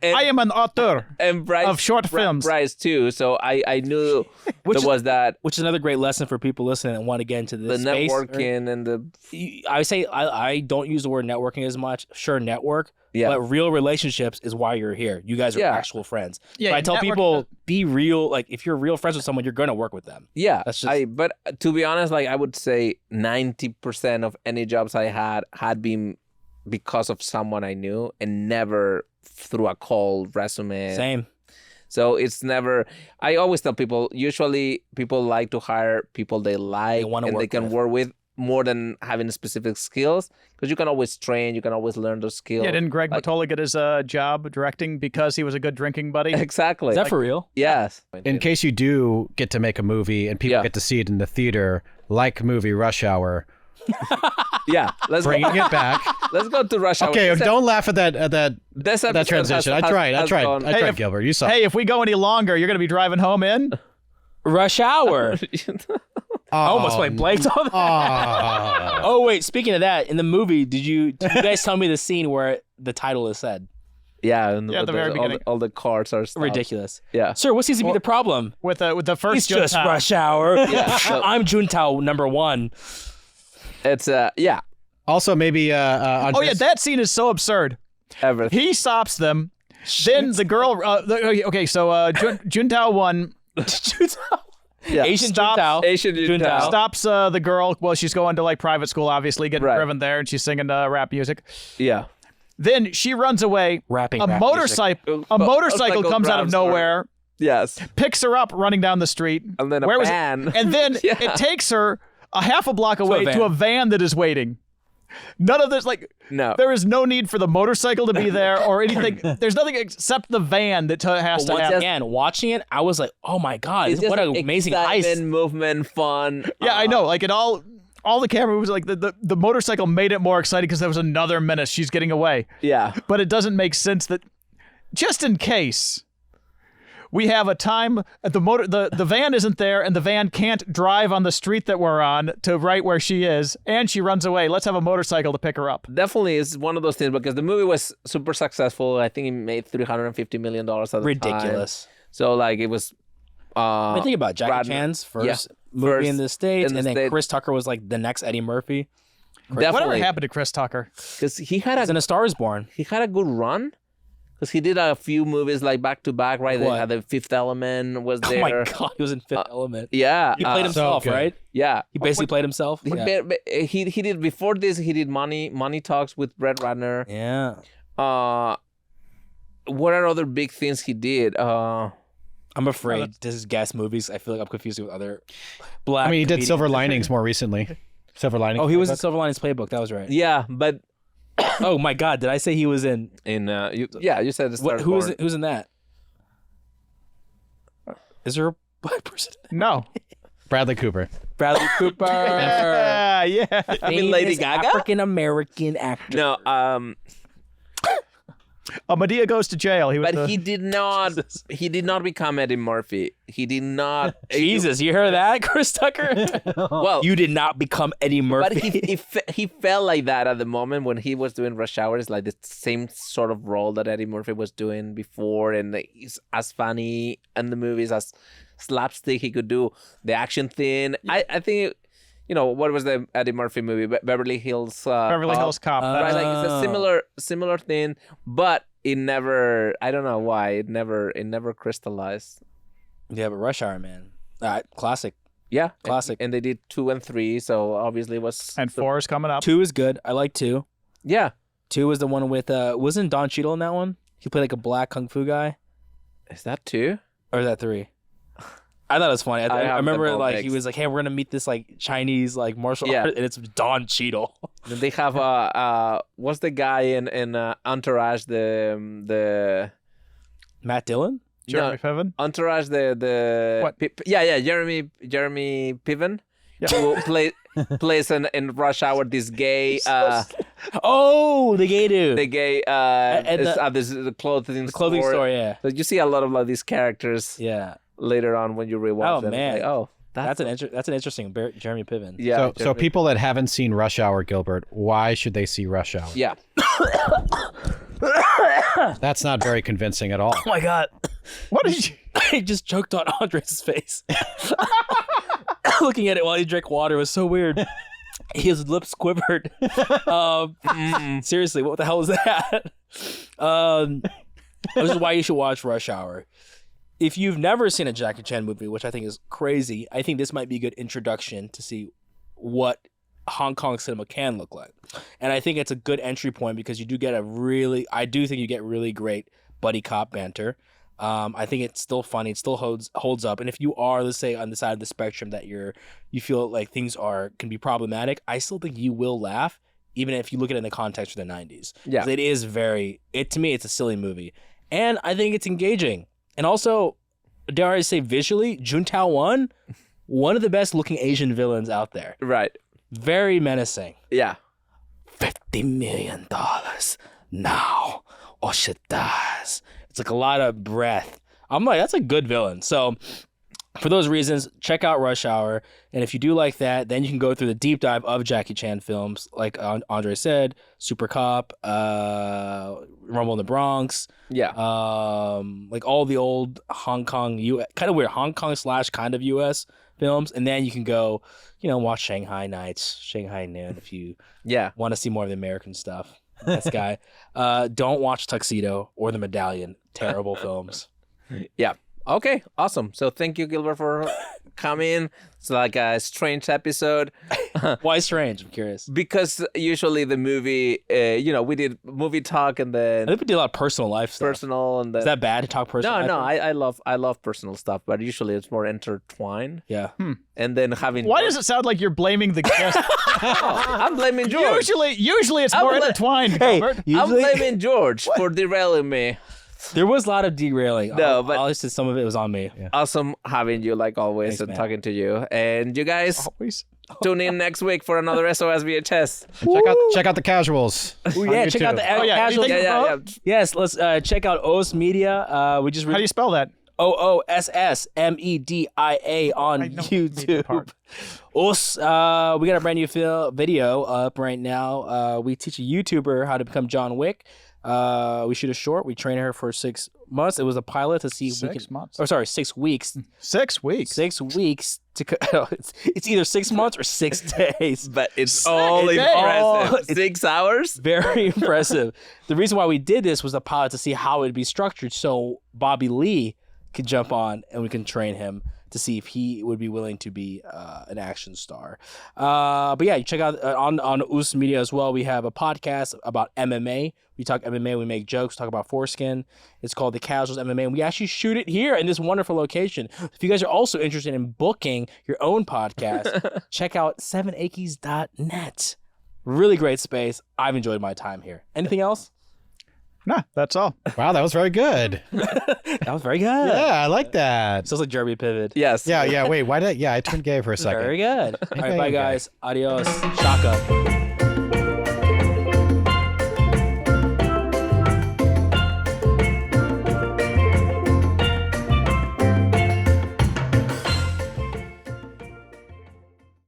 I am an author and Bryce of short films. Bryce too. So I knew there was that Which is another great lesson for people listening that want to get into the this space. networking and the I say I don't use the word networking as much. Sure, network. Yeah. But real relationships is why you're here. You guys are Yeah. actual friends. Yeah, So I tell network- people, be real. Like, if you're real friends with someone, you're going to work with them. yeah. That's just- But to be honest, I would say 90% of any jobs I had been because of someone I knew and never through a cold resume. Same. So it's never. I always tell people. Usually, people like to hire people they like wanna and they work can with. work with more than having specific skills because you can always train. You can always learn those skills. Yeah, didn't Greg Mottola get his job directing because he was a good drinking buddy? Exactly. Is that for real? Yes. In case you do get to make a movie and people Yeah. get to see it in the theater, like movie Rush Hour, Yeah. Let's go. bringing it back. Let's go to Rush Hour. Okay, don't laugh at that This that episode transition. I tried. gone- I tried, Gilbert. You saw. Hey, if we go any longer, you're going to be driving home in? Rush Hour. I almost went blanked on that. Oh. Oh, wait. Speaking of that, in the movie, did you guys tell me the scene where the title is said? Yeah. And Yeah, at the very beginning. all the cards are stopped. Ridiculous. Yeah. Sir, what seems to be the problem? With the first It's just Juntao. Rush Hour. so- I'm Juntao #1. It's yeah. Also, maybe. Oh, yeah, that scene is so absurd. Everything. He stops them. Then the girl. Okay, so Juntao 1 Yeah. Asian Stop. Juntao. Asian Juntao. stops the girl. Well, she's going to private school, obviously, getting Right. driven there, and she's singing rap music. Yeah. Then she runs away. Rapping A rap motorcycle. music. A motorcycle Motorcycle comes out of drives her. nowhere, Yes. picks her up, running down the street. And then a Where was it? van. And then Yeah. it takes her a half a block away van. to a van that is waiting. None of this, No. there is no need for the motorcycle to be there or anything. There's nothing except the van that has to Once happen. again, watching it, I was like, "Oh my god, It's just what an amazing excitement, heist!" movement, fun. Yeah, I know. It all the camera moves, the motorcycle made it more exciting because there was another menace. She's getting away. Yeah. But it doesn't make sense that just in case we have a time at the van isn't there and the van can't drive on the street that we're on to right where she is and she runs away. Let's have a motorcycle to pick her up. Definitely is one of those things because the movie was super successful. I think it made $350 million at the time. Ridiculous. So it was. I mean, think about Jackie Rodman- Chan's first yeah, movie first in the States, in the and then States. Chris Tucker was like the next Eddie Murphy. Whatever Definitely happened to Chris Tucker? because he had And A Star Is Born. a good run. Because he did a few movies back to back, right? They What? had the Fifth Element was there. Oh my god, he was in Fifth Element. Yeah, He played himself, good. right? Yeah, He basically played himself. He, Yeah. he did before this. He did Money Talks with Brett Ratner. Yeah. What are other big things he did? I'm afraid this is gas movies. I feel like I'm confusing with other black. I mean, he did comedians. Silver Linings more recently. Silver Linings. Oh, he was in Silver Linings Playbook. That was right. Yeah, but Oh my god, did I say he was in? you said the Star Who's in that? Is there a black person? No. Bradley Cooper. Bradley Cooper. Yeah. I mean, Lady Gaga? African American actor. No, Medea goes to jail. He was but he did not. He did not become Eddie Murphy. He did not. Jesus, you heard that, Chris Tucker? Well, You did not become Eddie but Murphy. he felt like that at the moment when he was doing Rush Hour. It's like the same sort of role that Eddie Murphy was doing before, and he's as funny in the movies as slapstick he could do the action thing. I think. What was the Eddie Murphy movie? Beverly Hills. Beverly Hills Cop. Right, it's a similar thing, but it never. I don't know why it never crystallized. Yeah, but Rush Hour, man. Classic. Yeah, Classic. And they did 2 and 3, so obviously it was. And 4 is coming up. 2 is good. I like 2. Yeah. 2 was the one with wasn't Don Cheadle in that one? He played like a black kung fu guy, Is that 2? or is that 3? I thought it was funny. I have remember them all like he mixed. was like, "Hey, we're gonna meet this like Chinese like martial art," and it's Don Cheadle. Then they have what's the guy in Entourage the Matt Dillon. Jeremy Piven. Entourage the What? Jeremy Piven who plays in Rush Hour this gay Oh, the gay dude. the gay this is the clothing store. Yeah. So you see a lot of like these characters Yeah. later on when you rewatch Oh, them. It's man. like, oh, That's an interesting Jeremy Piven. yeah. So people that haven't seen Rush Hour, Gilbert, why should they see Rush Hour? Yeah. That's not very convincing at all. Oh my god. What did you? I just choked on Andres' face. Looking at it while he drank water was so weird. His lips quivered. Seriously, what the hell is that? This is why you should watch Rush Hour. If you've never seen a Jackie Chan movie, which I think is crazy, I think this might be a good introduction to see what Hong Kong cinema can look like. And I think it's a good entry point because you do get I do think you get really great buddy cop banter. I think it's still funny. It still holds up. And if you are, let's say, on the side of the spectrum that you feel like things can be problematic, I still think you will laugh, even if you look at it in the context of the 90s. Yeah. 'Cause it is to me, it's a silly movie. And I think it's engaging. And also, dare I say visually, Juntao one of the best looking Asian villains out there. Right. Very menacing. Yeah. $50 million now, or she dies. It's like a lot of breath. I'm like, that's a good villain. So for those reasons, check out Rush Hour. And if you do like that, then you can go through the deep dive of Jackie Chan films, like Andre said, Super Cop, Rumble in the Bronx. Yeah. Like all the old Hong Kong, kind of weird Hong Kong / kind of US films. And then you can go, watch Shanghai Nights, Shanghai Noon if you want to see more of the American stuff. This guy. Don't watch Tuxedo or The Medallion. Terrible films. Yeah. Okay. Awesome. So thank you, Gilbert, for coming. It's like a strange episode. Why strange? I'm curious. Because usually the movie, we did movie talk and I then think we did a lot of personal life stuff. personal and then Is that bad to talk personal? No, life? I love personal stuff, but usually it's more intertwined. Yeah. And then having Why does it sound like you're blaming the guest? I'm blaming George. Usually it's more intertwined. Gilbert. I'm blaming George for derailing me. There was a lot of derailing. No, but- I'll just some of it was on me. Yeah. Awesome having you like always Thanks, and man. talking to you. And you guys Always. tune in next week for another SOS VHS. Check out the casuals. Oh, yeah, check out the casual. anything- Yeah. Yes, let's check out OS Media. We just How do you spell that? OOSSMEDIA on I know the YouTube. part. OS, we got a brand new video up right now. We teach a YouTuber how to become John Wick. We shoot a short. We train her for 6 months. It was a pilot to see if we 6 can. months. Oh, sorry, 6 weeks. 6 weeks. 6 weeks to. It's either 6 months or 6 days. But it's all days. impressive. 6 hours? Very impressive. The reason why we did this was the pilot to see how it would be structured, so Bobby Lee could jump on and we can train him to see if he would be willing to be an action star. But yeah, you check out on US Media as well. We have a podcast about MMA. We talk MMA, we make jokes, talk about foreskin. It's called The Casuals MMA, and we actually shoot it here in this wonderful location. If you guys are also interested in booking your own podcast, check out 7ackies.net. Really great space. I've enjoyed my time here. Anything else? Nah, that's all. Wow, that was very good. That was very good. Yeah, I like that. Sounds like Jeremy Pivot. Yes. Yeah. Wait, why did? Yeah, I turned gay for a second. Very good. All right, bye Okay. guys. Adios. Shaka.